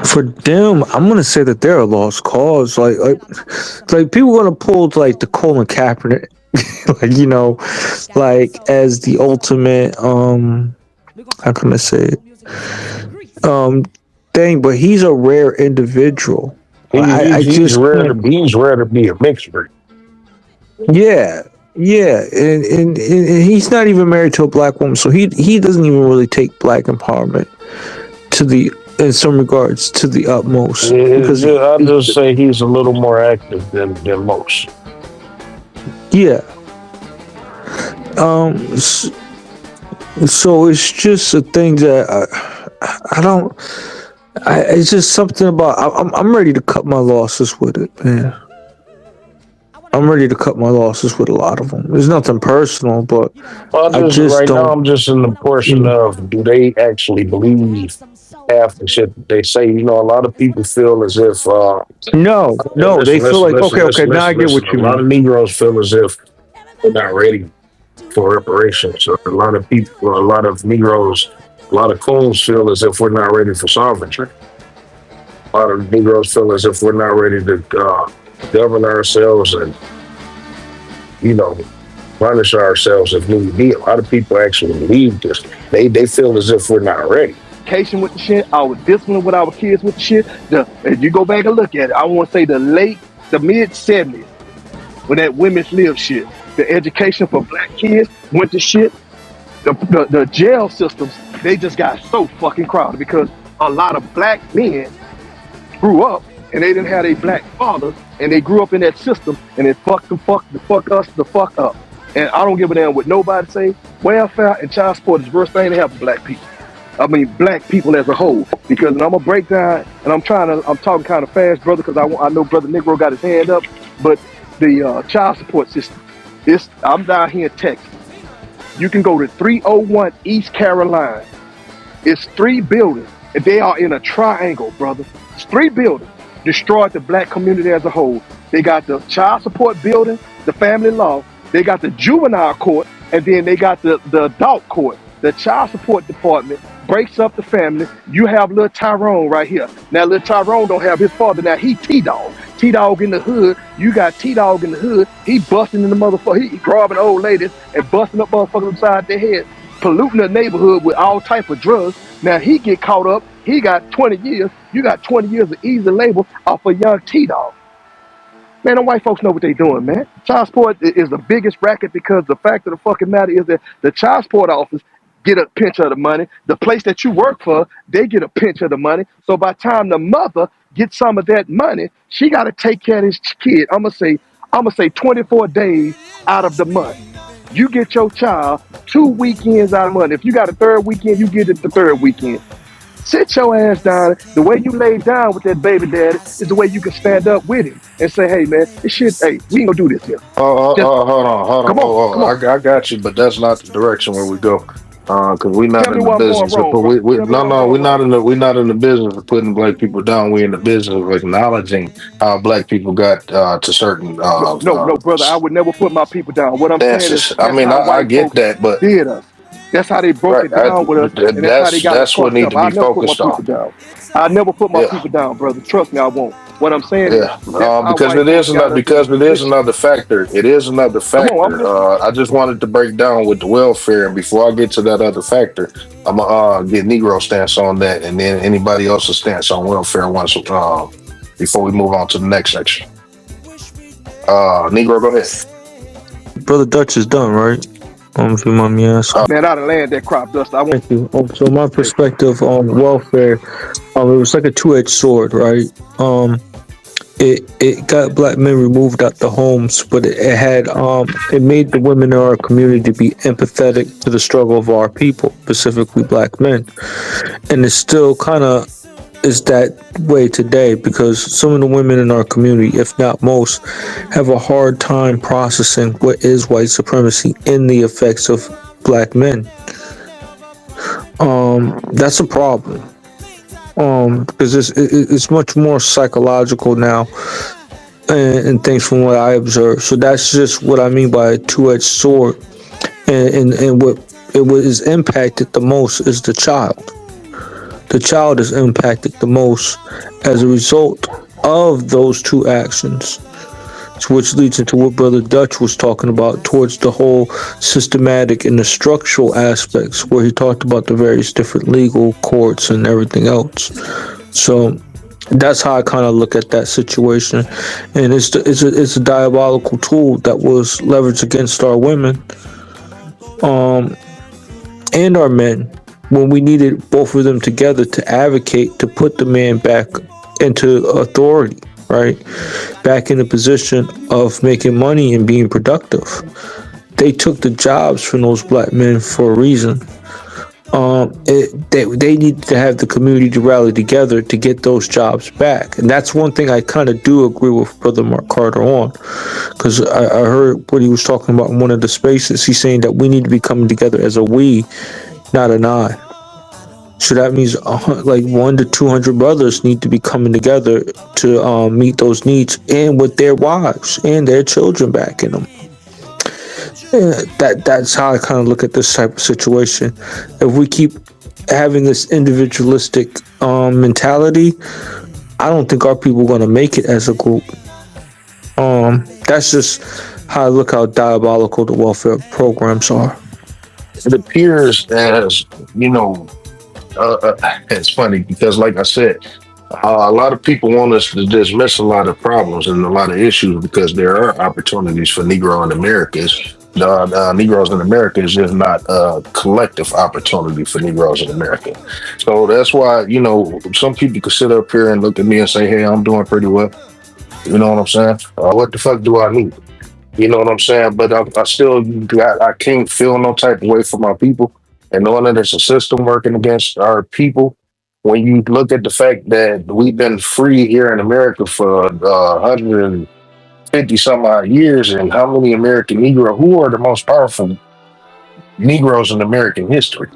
For them, I'm gonna say that they're a lost cause. Like people gonna pull like the Colin Kaepernick, as the ultimate how can I say it thing, but he's a rare individual. He's rare to be a mixed breed. Yeah, and he's not even married to a black woman, so he doesn't even really take black empowerment in some regards to the utmost. Because I'll just say he's a little more active than most. Yeah. So it's just a thing that I don't. It's just something about. I'm ready to cut my losses with it, man. I'm ready to cut my losses with a lot of them. There's nothing personal, but I just right don't. now I'm just in the portion of, do they actually believe half the shit that they say? A lot of people feel as if no, they feel like okay. Now I get what you mean. A lot of Negroes feel as if they're not ready for reparations. So a lot of people, a lot of Negroes, a lot of coons feel as if we're not ready for sovereignty. A lot of Negroes feel as if we're not ready to govern ourselves and, punish ourselves if need be. A lot of people actually believe this. They feel as if we're not ready. Education with the shit, our discipline with our kids with the shit. If you go back and look at it, I want to say the mid 70s, when that women's lib shit, the education for black kids went to shit. The jail systems, they just got so fucking crowded because a lot of black men grew up and they didn't have a black father, and they grew up in that system, and it fucked us the fuck up. And I don't give a damn what nobody say. Welfare and child support is the worst thing to happen to black people. I mean, black people as a whole. Because I'm gonna break down, and I'm talking kind of fast, brother, because I know Brother Negro got his hand up. But the child support system, I'm down here in Texas. You can go to 301 East Carolina. It's 3 buildings, and they are in a triangle, brother. It's 3 buildings. Destroyed the black community as a whole. They got the child support building, the family law. They got the juvenile court, and then they got the adult court. The child support department breaks up the family. You have little Tyrone right here. Now, little Tyrone don't have his father. Now, he T-Dog. T-Dog in the hood. You got T-Dog in the hood. He busting in the motherfucker. He grabbing old ladies and busting up motherfuckers upside their head, polluting the neighborhood with all type of drugs. Now, he get caught up. He got 20 years. You got 20 years of easy labor off a young T-Dog. Man, them white folks know what they doing, man. Child support is the biggest racket because the fact of the fucking matter is that the child support office get a pinch of the money. The place that you work for, they get a pinch of the money. So by the time the mother gets some of that money, she got to take care of this kid. I'm gonna say 24 days out of the month. You get your child 2 weekends out of the month. If you got a third weekend, you get it the third weekend. Sit your ass down. The way you lay down with that baby daddy is the way you can stand up with him and say, hey, man, this shit, hey, we ain't gonna do this here. Hold on. Come on. I got you, but that's not the direction where we go. Because we're not Tell in me the where I'm going business. wrong, bro. We're not in the business of putting black people down. We're in the business of acknowledging how black people got to certain No, brother, I would never put my people down. What I'm saying is stances. I that's mean, how I white get folks that, but did us. That's how they broke it down with us, and that's how they got us that's what fucked need up. to I be never put my focused people on. down. I never put my Yeah. people down, brother. Trust me, I won't. What I'm saying is Yeah, that's how because white folks got us in this it is position. another factor. It is another Come on, I'm factor. listening. I just wanted to break down with the welfare, and before I get to that other factor, I'm gonna get Negro stance on that, and then anybody else's stance on welfare once before we move on to the next section. Negro, go ahead. Brother Dutch is done, right? If you mind me asking. Man, I done land that crop dust. I won't. Thank you. So my perspective on welfare, it was like a two-edged sword, right? It got black men removed out the homes, but it had it made the women in our community be empathetic to the struggle of our people, specifically black men, and it still kind of is that way today because some of the women in our community, if not most, have a hard time processing what is white supremacy and the effects of black men. That's a problem. Because it's much more psychological now, and things from what I observe. So that's just what I mean by a two-edged sword. And what is impacted the most is the child. The child is impacted the most as a result of those two actions, which leads into what Brother Dutch was talking about towards the whole systematic and the structural aspects, where he talked about the various different legal courts and everything else. So that's how I kind of look at that situation, and it's a diabolical tool that was leveraged against our women, and our men when we needed both of them together to advocate to put the man back into authority. Right, back in the position of making money and being productive. They took the jobs from those black men for a reason. They need to have the community to rally together to get those jobs back, and that's one thing I kind of do agree with Brother Mark Carter on, because I heard what he was talking about in one of the spaces. He's saying that we need to be coming together as a we, not an I. So that means like 100 to 200 brothers need to be coming together to meet those needs, and with their wives and their children back in them. Yeah, that's how I kind of look at this type of situation. If we keep having this individualistic mentality, I don't think our people are going to make it as a group. That's just how I look how diabolical the welfare programs are. It appears as it's funny because, like I said, a lot of people want us to dismiss a lot of problems and a lot of issues because there are opportunities for Negro in America. Negroes in America is just not a collective opportunity for Negroes in America. So that's why, some people could sit up here and look at me and say, hey, I'm doing pretty well. You know what I'm saying? What the fuck do I need? You know what I'm saying? But I still got, I can't feel no type of way for my people. And knowing that there's a system working against our people, when you look at the fact that we've been free here in America for 150 some odd years, and how many American Negro, who are the most powerful Negroes in American history?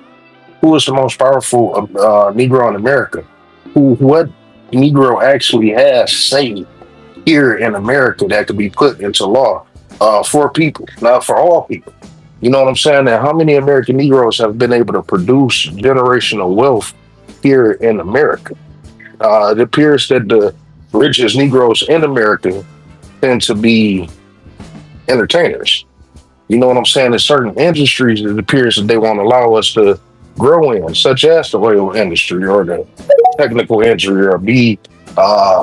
Who is the most powerful Negro in America? What Negro actually has say here in America that could be put into law for people, not for all people? You know what I'm saying? Now, how many American Negroes have been able to produce generational wealth here in America? It appears that the richest Negroes in America tend to be entertainers. You know what I'm saying? In certain industries, it appears that they won't allow us to grow in, such as the oil industry or the technical industry, or be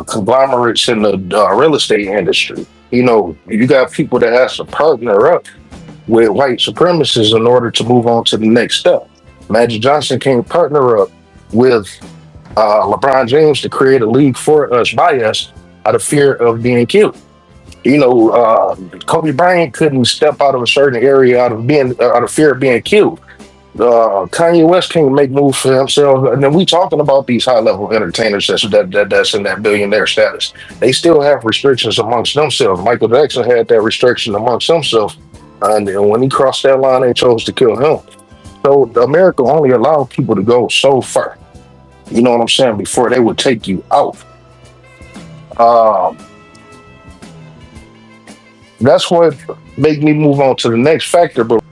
conglomerates in the real estate industry. You know, you got people that has to partner up with white supremacists in order to move on to the next step. Magic Johnson can't partner up with LeBron James to create a league for us by us out of fear of being killed. You know, Kobe Bryant couldn't step out of a certain area out of fear of being killed. Kanye West can't make moves for himself. And then we talking about these high level entertainers that's in that billionaire status. They still have restrictions amongst themselves. Michael Jackson had that restriction amongst himself, and then when he crossed that line, they chose to kill him. So America only allowed people to go so far. You know what I'm saying? Before they would take you out. Um, that's what made me move on to the next factor. But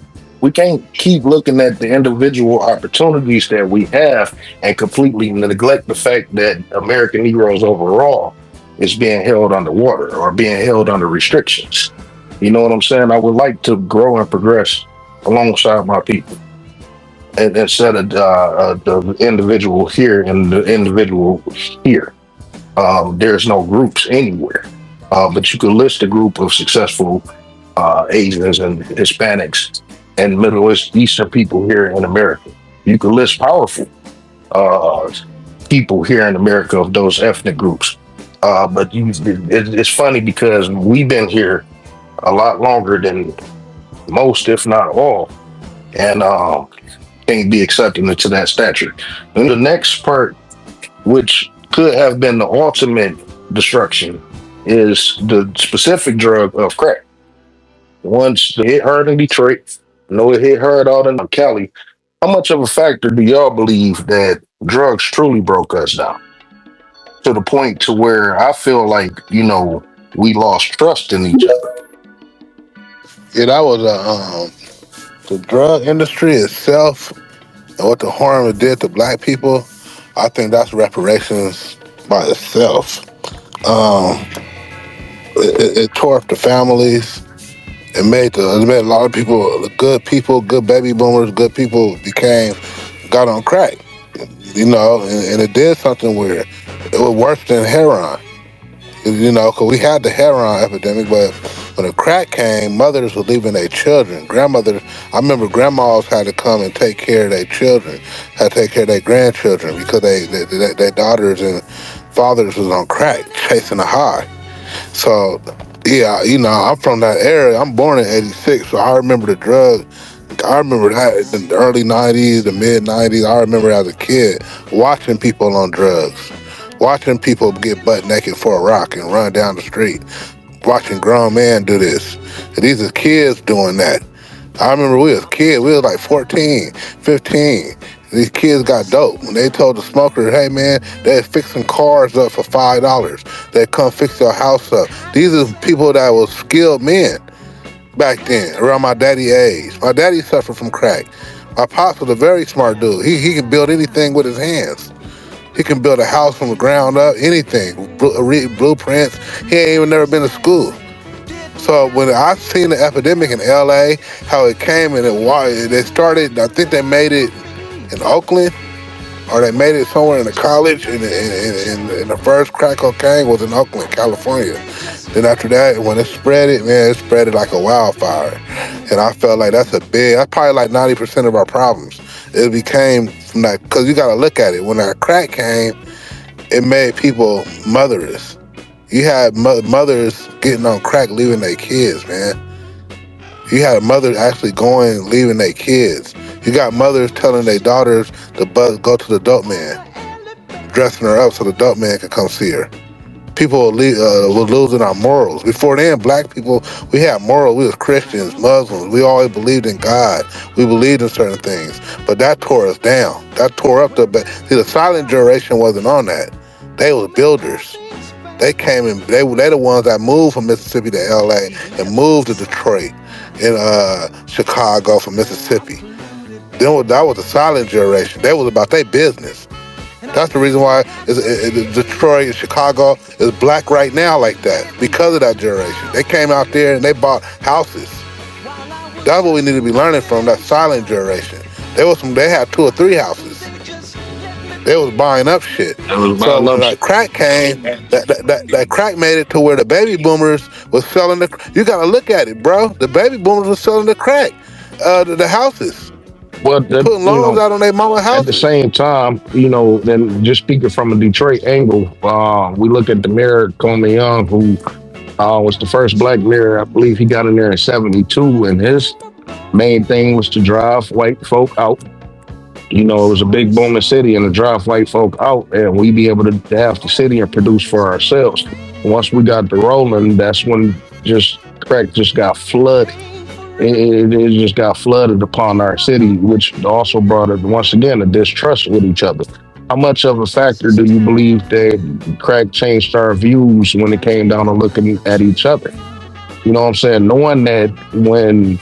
we can't keep looking at the individual opportunities that we have and completely neglect the fact that American Negroes overall is being held underwater or being held under restrictions. You know what I'm saying? I would like to grow and progress alongside my people, and instead of the individual here and the individual here. There's no groups anywhere, but you could list a group of successful Asians and Hispanics and Middle Eastern people here in America. You could list powerful uh, people here in America of those ethnic groups. It's funny because we've been here a lot longer than most, if not all, and can't be accepted into that stature. And the next part, which could have been the ultimate destruction, is the specific drug of crack. Once it hit hard in Detroit, I know it hit hard out in Cali. How much of a factor do y'all believe that drugs truly broke us down to the point to where I feel like, you know, we lost trust in each other? Yeah, that was the drug industry itself and what the harm it did to black people. I think that's reparations by itself. Um, it tore up the families. It made a lot of people, good baby boomers, good people got on crack. You know, and it did something weird. It was worse than heroin. You know, because we had the heroin epidemic, but when the crack came, mothers were leaving their children. Grandmothers, I remember grandmas had to come and take care of their children, had to take care of their grandchildren because their daughters and fathers was on crack, chasing a high. So, yeah, you know, I'm from that area. I'm born in '86, so I remember the drug. I remember that in the early '90s, the mid '90s. I remember as a kid watching people on drugs, watching people get butt naked for a rock and run down the street, watching grown men do this. And these are kids doing that. I remember we was kids. We was like 14, 15. These kids got dope. When they told the smoker, hey man, they're fixing cars up for $5. They come fix your house up. These are people that was skilled men back then, around my daddy age. My daddy suffered from crack. My pops was a very smart dude. He could build anything with his hands. He can build a house from the ground up, anything. Read blueprints. He ain't even never been to school. So when I seen the epidemic in LA, how it came and they started, I think they made it in Oakland, or they made it somewhere in the college, and the first crack cocaine was in Oakland, California. Then after that, when it spread it like a wildfire. And I felt like that's probably like 90% of our problems. It became from that, because you got to look at it. When that crack came, it made people motherless. You had mothers getting on crack, leaving their kids, man. You had a mother actually going, leaving their kids. You got mothers telling their daughters to go to the dope man, dressing her up so the dope man can come see her. People were losing our morals. Before then, black people, we had morals. We was Christians, Muslims. We always believed in God. We believed in certain things. But that tore us down. That tore up see, the silent generation wasn't on that. They was builders. They came and they the ones that moved from Mississippi to LA and moved to Detroit and Chicago from Mississippi. Then that was the silent generation. They was about their business. That's the reason why Detroit and Chicago is black right now like that, because of that generation. They came out there and they bought houses. That's what we need to be learning from, that silent generation. They had 2 or 3 houses. They was buying up shit. So when that crack came, that crack made it to where the baby boomers was selling you gotta look at it, bro. The baby boomers was selling the crack, the houses. Well, Putting loans out on their mama houses. At the same time, then just speaking from a Detroit angle, we look at the mayor, Coleman Young, who was the first black mayor. I believe he got in there in 72, and his main thing was to drive white folk out. It was a big booming city, and to drive white folk out, and we be able to have the city and produce for ourselves. Once we got the rolling, that's when crack just got flooded. It just got flooded upon our city, which also brought it, once again, a distrust with each other. How much of a factor do you believe that crack changed our views when it came down to looking at each other? You know what I'm saying? Knowing that when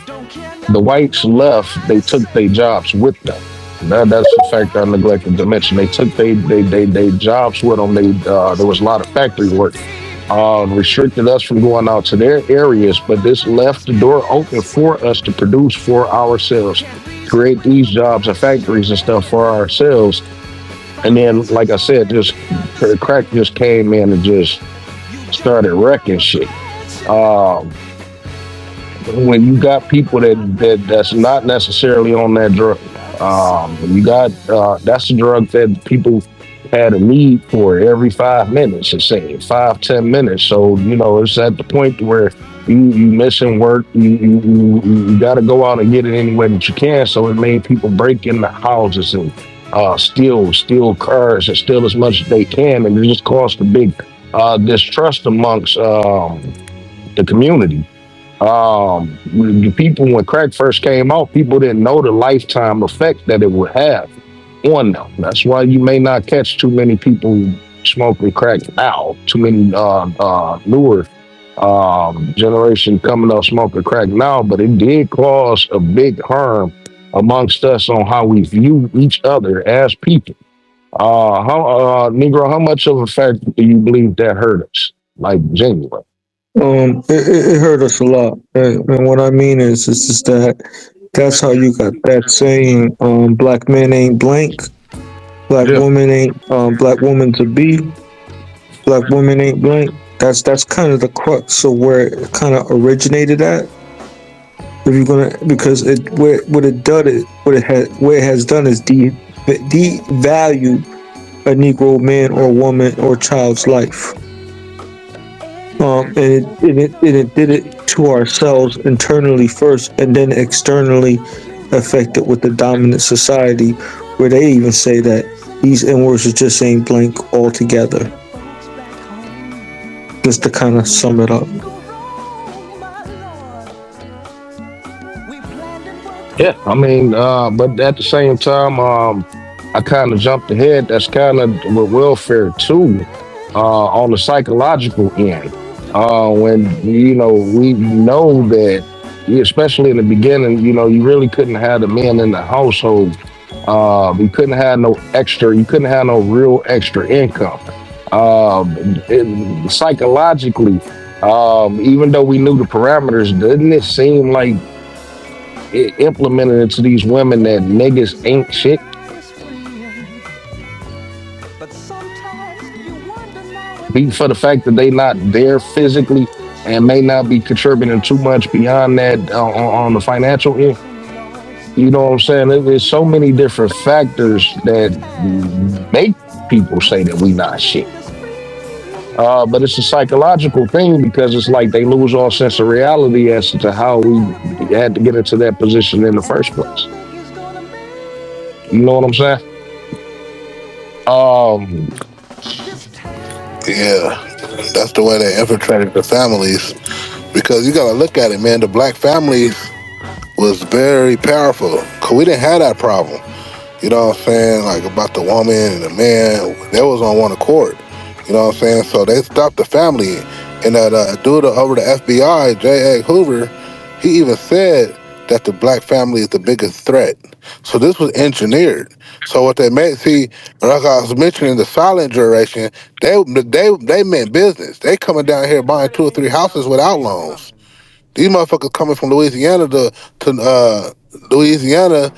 the whites left, they took their jobs with them. That's a factor I neglected to mention. They took their jobs with them. There was a lot of factory work. Restricted us from going out to their areas, but this left the door open for us to produce for ourselves, create these jobs and factories and stuff for ourselves. And then, like I said, crack just came in and just started wrecking shit. When you got people that's not necessarily on that drug, that's a drug that people had a need for every 5 minutes, it's saying 5-10 minutes. So it's at the point where you missing work, you got to go out and get it any way that you can. So it made people break into houses and steal cars and steal as much as they can, and it just caused a big distrust amongst the community. The people, when crack first came out, people didn't know the lifetime effect that it would have on them. That's why you may not catch too many people smoking crack now. Too many newer generation coming up smoking crack now, but it did cause a big harm amongst us on how we view each other as people. Negro, how much of a factor do you believe that hurt us? Like, genuine. It hurt us a lot. And what I mean is that's how you got that saying, black men ain't blank, black woman ain't, black woman to be, black woman ain't blank. That's kind of the crux of where it kind of originated at. If you're gonna, because where it has done is devalue a Negro man or woman or child's life. And it did it to ourselves internally first, and then externally affected with the dominant society, where they even say that these N-words just ain't blank altogether. Just to kind of sum it up. Yeah, I mean, but at the same time, I kind of jumped ahead. That's kind of with welfare too, on the psychological end. When we know that, especially in the beginning, you really couldn't have the men in the household. You couldn't have no real extra income. Psychologically, even though we knew the parameters, didn't it seem like it implemented into these women that niggas ain't shit? For the fact that they not there physically and may not be contributing too much beyond that on the financial end. You know what I'm saying? There's so many different factors that make people say that we not shit. But it's a psychological thing because it's like they lose all sense of reality as to how we had to get into that position in the first place. You know what I'm saying? Um, Yeah, that's the way they infiltrated the families. Because you gotta look at it, man. The black families was very powerful. Cause we didn't have that problem. You know what I'm saying? Like about the woman and the man, they was on one accord. You know what I'm saying? So they stopped the family. And that dude over the FBI, J. A. Hoover, he even said that the black family is the biggest threat. So this was engineered. So what they made, see, like I was mentioning the silent generation, they meant business. They coming down here buying 2 or 3 houses without loans. These motherfuckers coming from Louisiana to Louisiana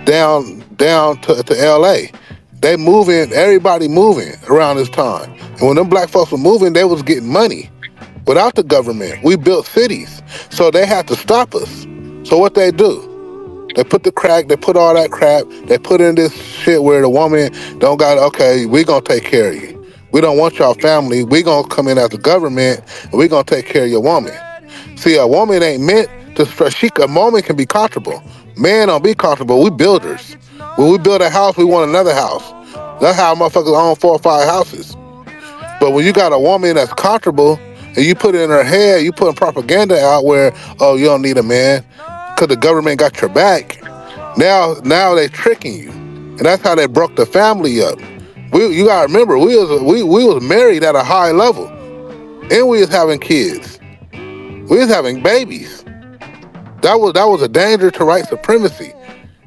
down to L.A. They moving, everybody moving around this time. And when them black folks were moving, they was getting money without the government. We built cities, so they had to stop us. So what they do? They put the crack, they put all that crap, they put in this shit where the woman don't got, okay, we gonna take care of you. We don't want y'all family. We gonna come in as the government and we gonna take care of your woman. See, a woman ain't meant to stress. A woman can be comfortable. Man don't be comfortable. We builders. When we build a house, we want another house. That's how motherfuckers own 4 or 5 houses. But when you got a woman that's comfortable and you put it in her head, you putting propaganda out where, oh, you don't need a man because the government got your back. Now they tricking you, and that's how they broke the family up. You gotta remember, we was married at a high level, and we was having kids. We was having babies. That was a danger to white supremacy.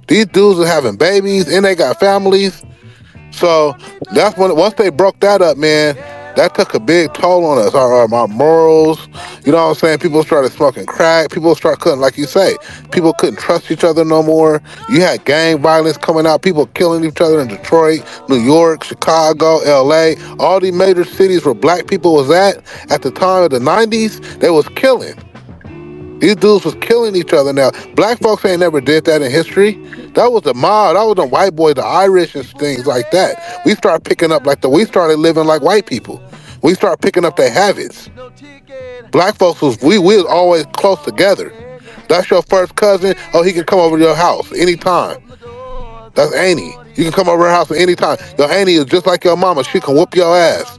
These dudes are having babies and they got families. So that's when once they broke that up, man, that took a big toll on us. Our morals, you know what I'm saying? People started smoking crack. People couldn't, like you say, people couldn't trust each other no more. You had gang violence coming out. People killing each other in Detroit, New York, Chicago, L.A. All these major cities where black people was at the time of the 90s, they was killing. These dudes was killing each other now. Black folks ain't never did that in history. That was the mob. That was the white boy, the Irish and things like that. We started picking up we started living like white people. We started picking up their habits. Black folks we was always close together. That's your first cousin. Oh, he can come over to your house anytime. That's Annie. You can come over her house at any time. Your Annie is just like your mama. She can whoop your ass.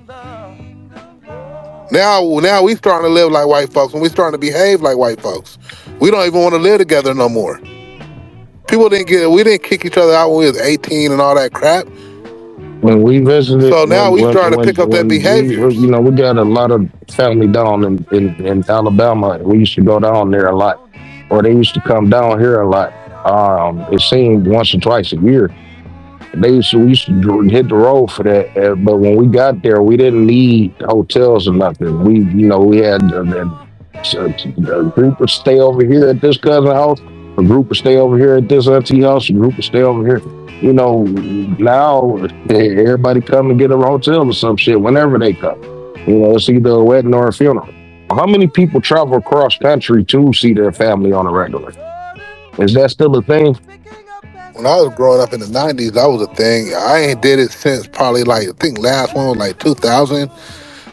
Now we starting to live like white folks and we starting to behave like white folks. We don't even want to live together no more. We didn't kick each other out when we was 18 and all that crap. when we visited, So now we starting to pick up that when behavior. we got a lot of family down in Alabama. We used to go down there a lot, or they used to come down here a lot. It seemed once or twice a year. We used to hit the road for that, but when we got there, we didn't need hotels or nothing. We had a group would stay over here at this cousin house, a group would stay over here at this auntie house, a group would stay over here. Now everybody come and get a hotel or some shit whenever they come. It's either a wedding or a funeral. How many people travel across country to see their family on a regular? Is that still a thing? When I was growing up in the 90s, that was a thing. I ain't did it since probably I think last one was 2000.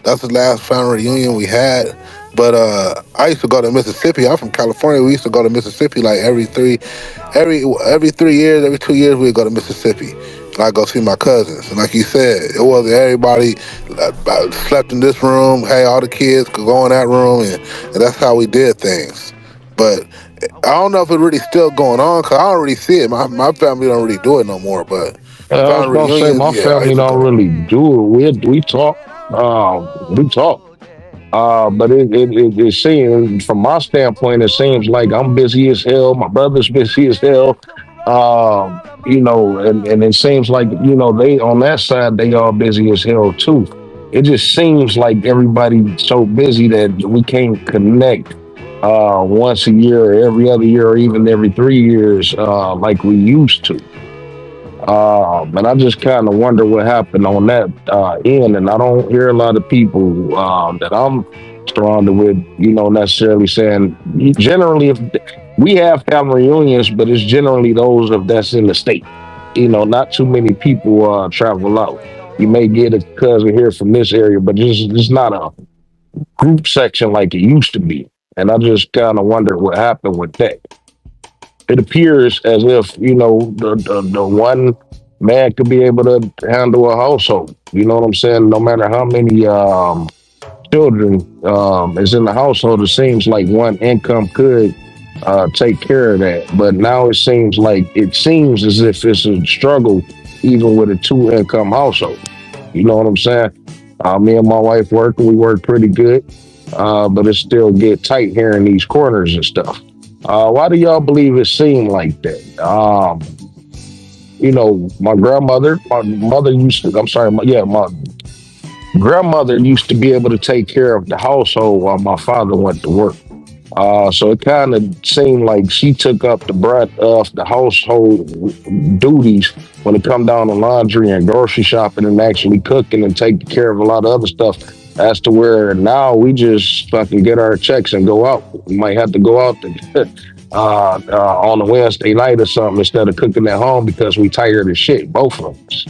That's the last family reunion we had. But I used to go to Mississippi. I'm from California. We used to go to Mississippi every 3 years, every 2 years we'd go to Mississippi. And I go see my cousins. And like you said, it wasn't everybody slept in this room. Hey, all the kids could go in that room, and that's how we did things. But I don't know if it's really still going on because I don't really see it. My family don't really do it no more. But I was family gonna say my reunions, yeah, I family used to don't go. really do it. We talk, we talk. But it seems, from my standpoint, it seems like I'm busy as hell. My brother's busy as hell. And it seems like, they on that side, they all busy as hell too. It just seems like everybody's so busy that we can't connect once a year, or every other year, or even every 3 years, like we used to. And I just kind of wonder what happened on that end. And I don't hear a lot of people that I'm surrounded with, necessarily saying. Generally, if we have family reunions, but it's generally those of that's in the state. Not too many people travel out. You may get a cousin here from this area, but it's not a group section like it used to be. And I just kind of wondered what happened with that. It appears as if, the one man could be able to handle a household. You know what I'm saying? No matter how many children is in the household, it seems like one income could take care of that. But now it seems as if it's a struggle even with a two income household. You know what I'm saying? Me and my wife work, and we work pretty good, but it still get tight here in these corners and stuff. Why do y'all believe it seemed like that? My grandmother, my mother used to, I'm sorry, my grandmother used to be able to take care of the household while my father went to work. So it kind of seemed like she took up the brunt of the household duties when it come down to laundry and grocery shopping and actually cooking and taking care of a lot of other stuff. As to where now we just fucking get our checks and go out. We might have to go out on a Wednesday night or something instead of cooking at home because we tired as shit, both of us.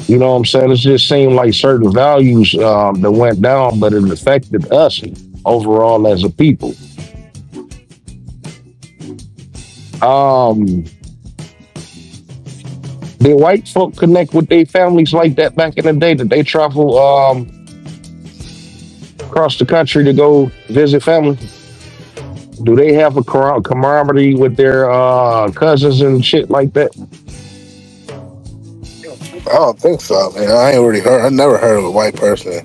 You know what I'm saying? It just seemed like certain values that went down, but it affected us overall as a people. Did white folk connect with their families like that back in the day? Did they travel across the country to go visit family? Do they have a camaraderie with their cousins and shit like that? I don't think so, man. I never heard of a white person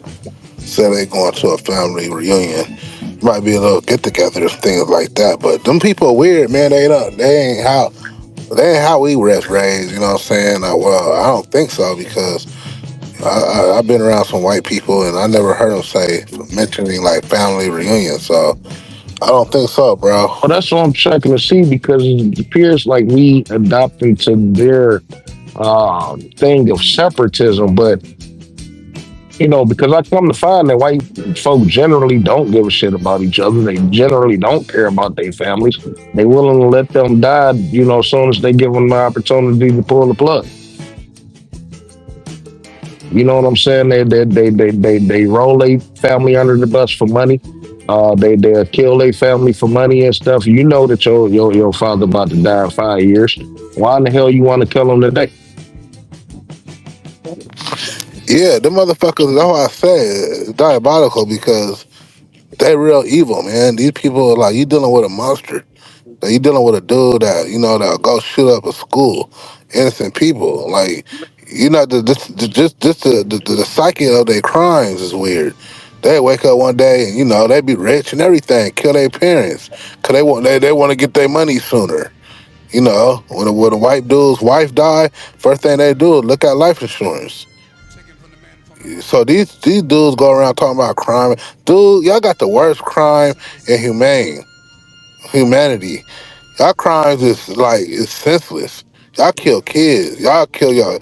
say they going to a family reunion. Might be a little get together and things like that. But them people are weird, man. They ain't how we was raised, you know what I'm saying? Well, I don't think so because I've been around some white people and I never heard them mentioning like family reunions. So I don't think so, bro. Well, that's what I'm checking to see because it appears like we adopted to their thing of separatism, but because I come to find that white folk generally don't give a shit about each other. They generally don't care about their families. They willing to let them die, as soon as they give them the opportunity to pull the plug. You know what I'm saying? They roll their family under the bus for money. They'll kill their family for money and stuff. You know that your father about to die in 5 years. Why in the hell you want to kill him today? Yeah, them motherfuckers, that's why I say it's diabolical because they real evil, man. These people are like, you dealing with a monster. Like, you dealing with a dude that'll go shoot up a school, innocent people. Like, the psyche of their crimes is weird. They wake up one day and they be rich and everything, kill their parents, cause they want to get their money sooner. When a white dude's wife die, first thing they do is look at life insurance. So these dudes go around talking about crime. Dude, y'all got the worst crime in humanity. Y'all crimes is senseless. Y'all kill kids. Y'all kill your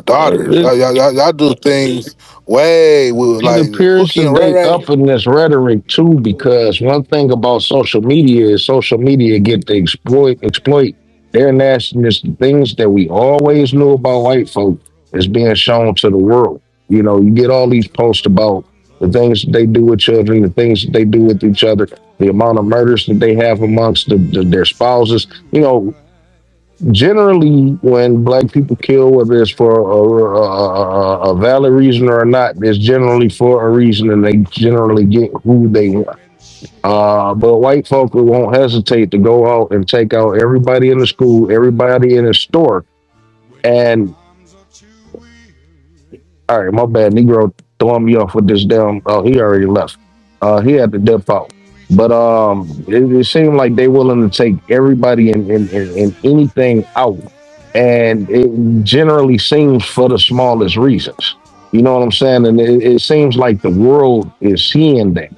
daughters. Y'all do things way with It like appears Pookie that and Ray they Ray. up in this rhetoric too, because one thing about social media is social media get to exploit their nastiness. The things that we always knew about white folk is being shown to the world. You get all these posts about the things that they do with children, the things that they do with each other, the amount of murders that they have amongst their spouses. Generally, when black people kill, whether it's for a valid reason or not, it's generally for a reason, and they generally get who they want. But white folk won't hesitate to go out and take out everybody in the school, everybody in the store, and all right, my bad, Negro throwing me off with this damn. Oh, he already left. He had to dip out. But it seemed like they willing to take everybody and anything out, and it generally seems for the smallest reasons. You know what I'm saying? And it seems like the world is seeing that.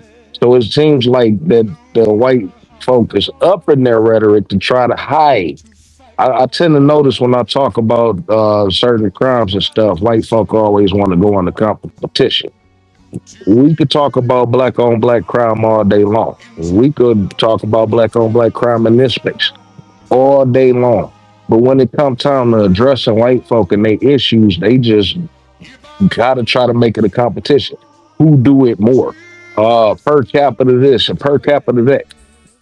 So it seems like that the white folk is up in their rhetoric to try to hide. I tend to notice when I talk about certain crimes and stuff, white folk always want to go on the competition. We could talk about black on black crime all day long. We could talk about black on black crime in this space all day long. But when it comes time to addressing white folk and their issues, they just gotta try to make it a competition. Who do it more? Per capita this and per capita that.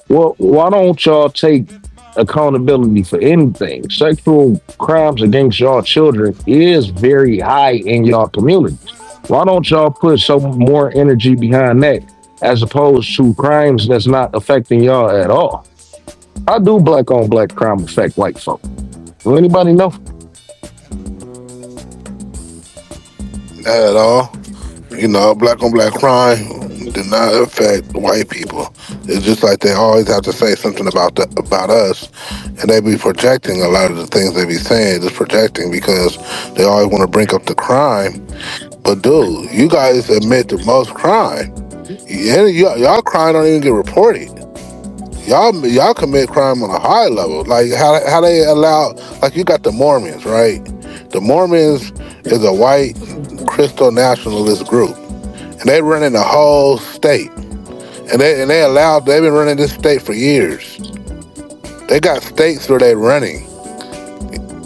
Well, why don't y'all take accountability for anything? Sexual crimes against y'all children is very high in y'all communities. Why don't y'all put some more energy behind that as opposed to crimes that's not affecting y'all at all? How do black on black crime affect white folk? Do anybody know? Not at all. You know, black on black crime did not affect white people. It's just like they always have to say something about us, and they be projecting a lot of the things they be saying, just projecting because they always want to bring up the crime. But dude, you guys admit the most crime. Y'all crime don't even get reported. Y'all commit crime on a high level. Like how they allow, like you got the Mormons, right? The Mormons is a white crystal nationalist group, and they running the whole state, and they've been running this state for years. They got states where they running.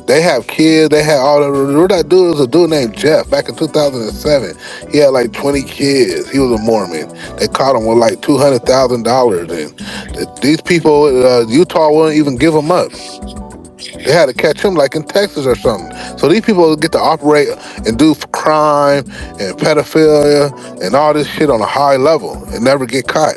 They have kids. They had all the. What that dude was a dude named Jeff back in 2007. He had like 20 kids. He was a Mormon. They caught him with like $200,000, and these people, Utah wouldn't even give him up. They had to catch him like in Texas or something. So these people get to operate and do crime and pedophilia and all this shit on a high level and never get caught.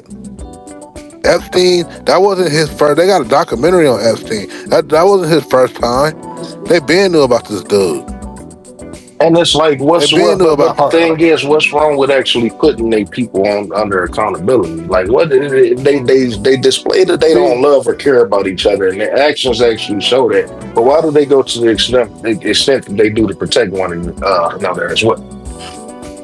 Epstein, that wasn't his first. They got a documentary on Epstein. That wasn't his first time. They been knew about this dude. And it's like, They been knew but about the thing is, what's wrong with actually putting their people on under accountability? Like, what they display that they don't love or care about each other, and their actions actually show that. But why do they go to the extent that they do to protect one another as well?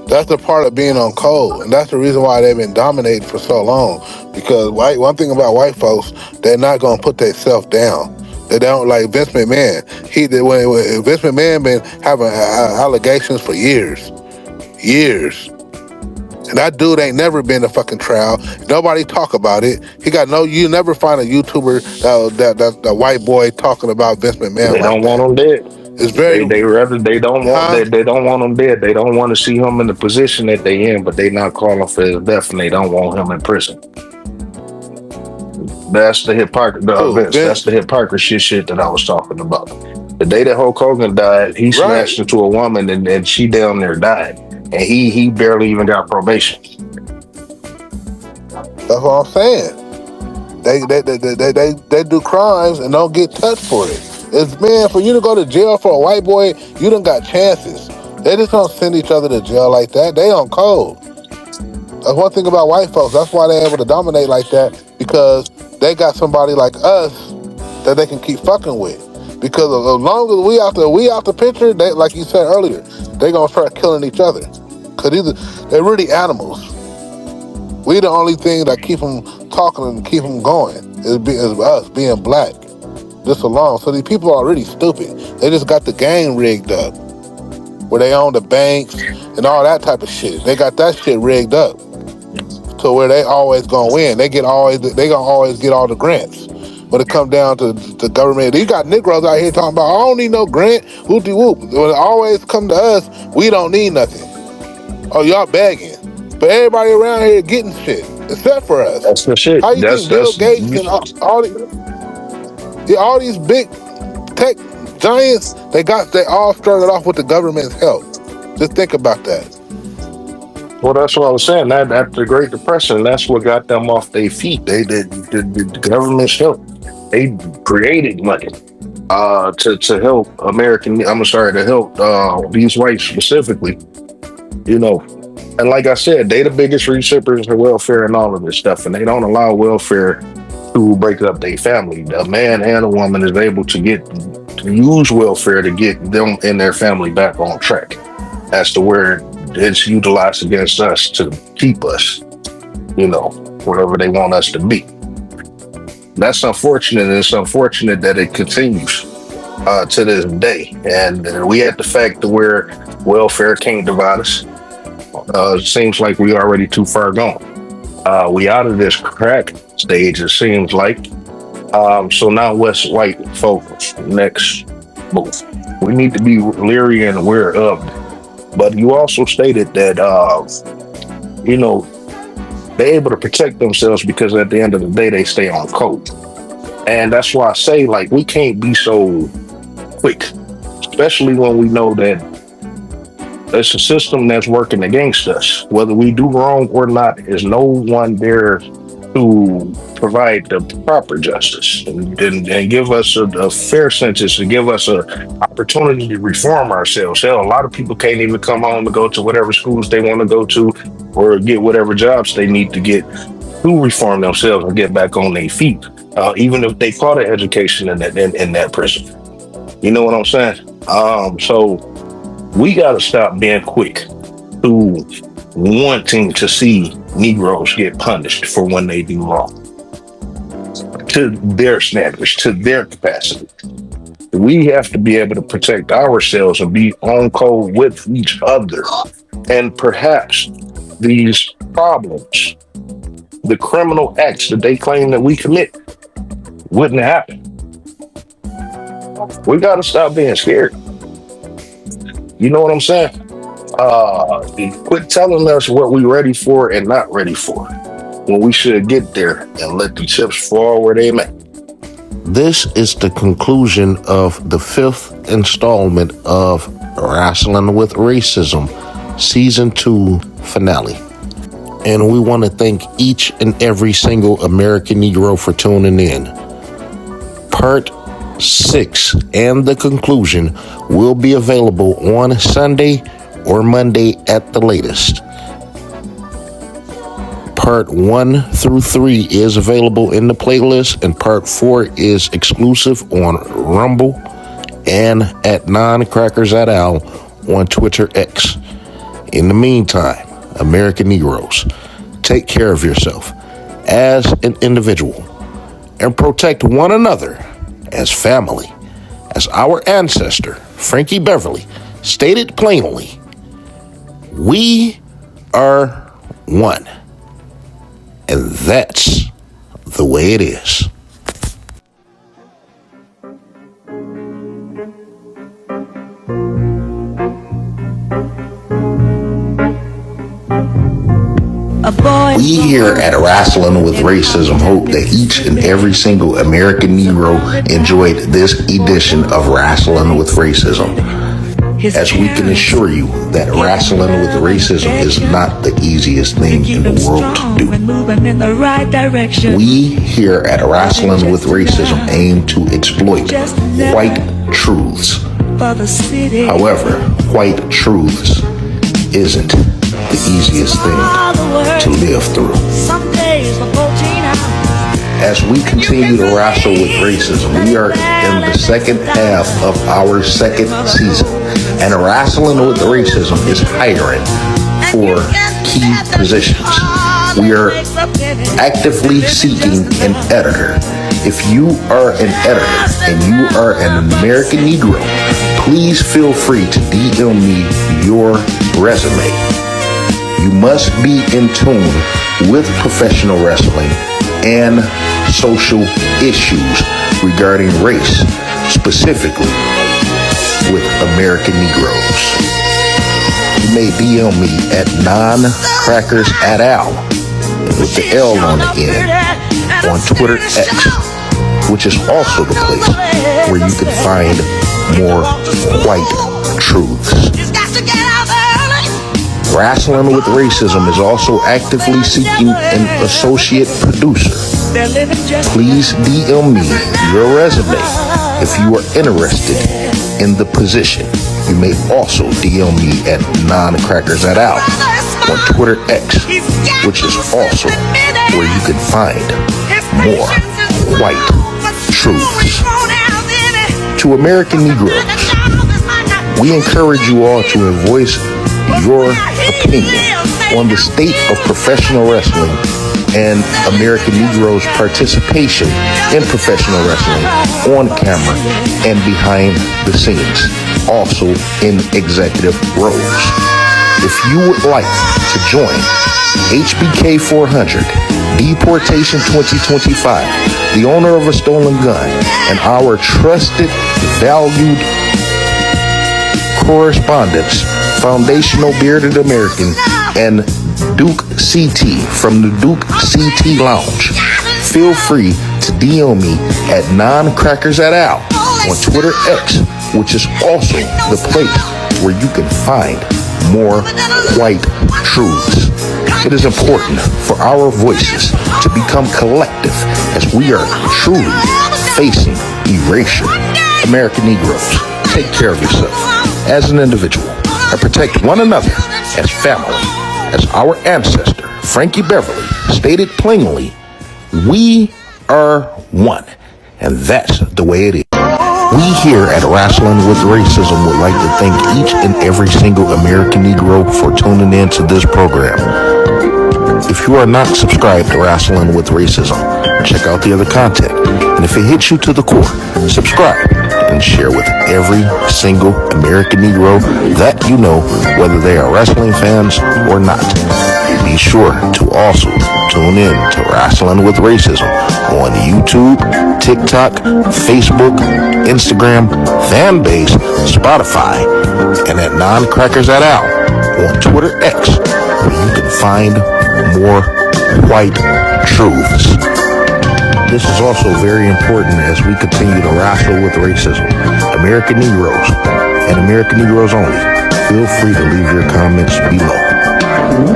That's the part of being on code, and that's the reason why they've been dominated for so long. Because one thing about white folks, they're not gonna put themselves down. They don't, like Vince McMahon. When Vince McMahon been having allegations for years, and that dude ain't never been to fucking trial. Nobody talk about it. You never find a YouTuber that white boy talking about Vince McMahon. They don't want him dead. It's very. They don't want him dead. They don't want to see him in the position that they in, but they not calling for his death, and they don't want him in prison. That's the hypocrisy. That's the hypocrisy shit that I was talking about. The day that Hulk Hogan died, he smashed into a woman, and she down there died, and he barely even got probation. That's what I'm saying. They do crimes and don't get touched for it. It's, man, for you to go to jail for a white boy, you done got chances. They just don't send each other to jail like that. They on code. That's one thing about white folks. That's why they're able to dominate like that, because they got somebody like us that they can keep fucking with. Because as long as we out the picture, they, like you said earlier, they gonna start killing each other. Cause they're really animals. We the only thing that keep them talking and keep them going is us being black. This alone. So these people are really stupid. They just got the game rigged up, where they own the banks and all that type of shit. They got that shit rigged up to where they always gonna win. They gonna always get all the grants. When it come down to the government, you got Negroes out here talking about, I don't need no grant. Whoopty whoop. When it always come to us, we don't need nothing. Oh, y'all begging. But everybody around here getting shit, except for us. That's the shit. How you think Bill Gates and all these big tech giants, they all started off with the government's help. Just think about that. Well, that's what I was saying. That after the Great Depression, that's what got them off their feet. The government's help. They created money to help to help these whites specifically. You know, and like I said, they the biggest recipients of welfare and all of this stuff, and they don't allow welfare to break up their family. A man and a woman is able to use welfare to get them and their family back on track. As to where it's utilized against us to keep us, wherever they want us to be. That's unfortunate, and it's unfortunate that it continues to this day. And we at the fact to where welfare can't divide us. It seems like we already too far gone. We out of this crack stage, it seems like. So now what's white folk next move? We need to be leery and aware of it. But you also stated that, you know, they're able to protect themselves because at the end of the day, they stay on code. And that's why I say, like, we can't be so quick, especially when we know that it's a system that's working against us. Whether we do wrong or not, there's no one there to provide the proper justice and give us a fair sentence, to give us an opportunity to reform ourselves. Hell, a lot of people can't even come home and go to whatever schools they want to go to or get whatever jobs they need to get to reform themselves and get back on their feet, even if they caught an education in that prison. You know what I'm saying? So we got to stop being quick to wanting to see Negroes get punished for when they do wrong, to their standards, to their capacity. We have to be able to protect ourselves and be on code with each other. And perhaps these problems, the criminal acts that they claim that we commit, wouldn't happen. We got to stop being scared. You know what I'm saying? Quit telling us what we're ready for and not ready for, when we should get there and let the chips fall where they may. This is the conclusion of the 5th installment of Rasslin with Racism, Season 2 finale. And we want to thank each and every single American Negro for tuning in. Part 6 and the conclusion will be available on Sunday or Monday at the latest. Part 1 through 3 is available in the playlist, and Part 4 is exclusive on Rumble and at Non-Crackers at Owl on Twitter X. In the meantime, American Negroes, take care of yourself as an individual and protect one another as family. As our ancestor, Frankie Beverly, stated plainly, we are one. And that's the way it is. We here at Rasslin with Racism hope that each and every single American Negro enjoyed this edition of Rasslin with Racism, as we can assure you that Rasslin with Racism is not the easiest thing in the world to do. We here at Rasslin with Racism aim to exploit white truths. However, white truths isn't the easiest thing to live through. As we continue to wrestle with racism, we are in the second half of our second season, and Rasslin with Racism is hiring for key positions. We are actively seeking an editor. If you are an editor and you are an American Negro, please feel free to DM me your resume. You must be in tune with professional wrestling and social issues regarding race, specifically with American Negroes. You may DM me at non-crackers@al with the L on the end on Twitter X, which is also the place where you can find more white truths. Rasslin with Racism is also actively seeking an associate producer. Please DM me your resume if you are interested in the position. You may also DM me at non-crackers@al on Twitter X, which is also where you can find more white truths. To American Negroes, we encourage you all to voice your opinion on the state of professional wrestling and American Negroes' participation in professional wrestling on camera and behind the scenes, also in executive roles. If you would like to join HBK 400, Deportation 2025, the owner of a stolen gun, and our trusted, valued correspondents, Foundational Bearded American and Duke CT from the Duke CT Lounge. Feel free to DM me at noncrackersatal on Twitter X, which is also the place where you can find more white truths. It is important for our voices to become collective as we are truly facing erasure. American Negroes, take care of yourself as an individual and protect one another as family. As our ancestor, Frankie Beverly, stated plainly, we are one, and that's the way it is. We here at Rasslin with Racism would like to thank each and every single American Negro for tuning in to this program. If you are not subscribed to Rasslin with Racism, check out the other content. And if it hits you to the core, subscribe and share with every single American Negro that you know, whether they are wrestling fans or not. Be sure to also tune in to Rasslin with Racism on YouTube, TikTok, Facebook, Instagram, Fanbase, Spotify, and at noncrackersatal on Twitter X, where you can find more white truths. This is also very important as we continue to wrestle with racism. American Negroes and American Negroes only, feel free to leave your comments below.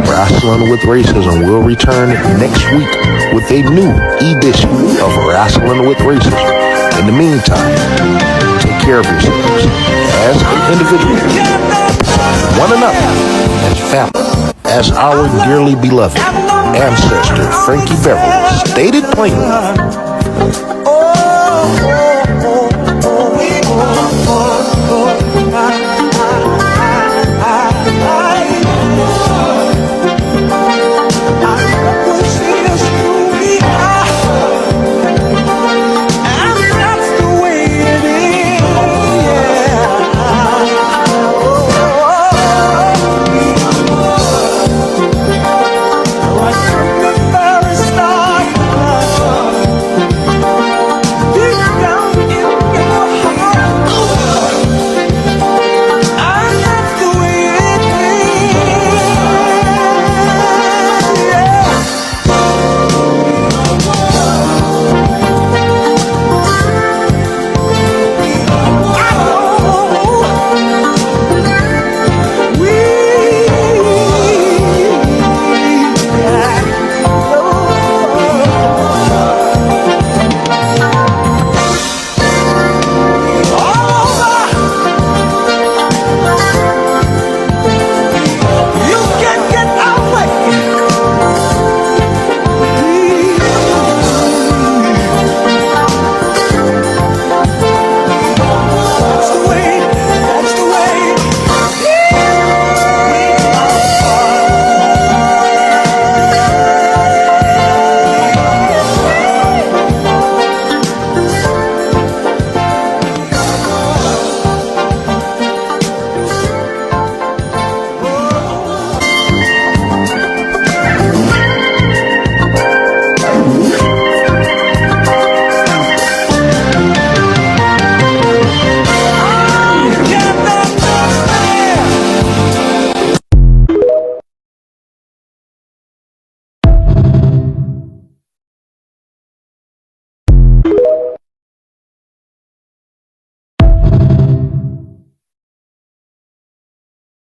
Rasslin with Racism will return next week with a new edition of Rasslin with Racism. In the meantime, take care of yourselves as an individual, one another as family, as our dearly beloved ancestor Frankie Beverly stated plainly.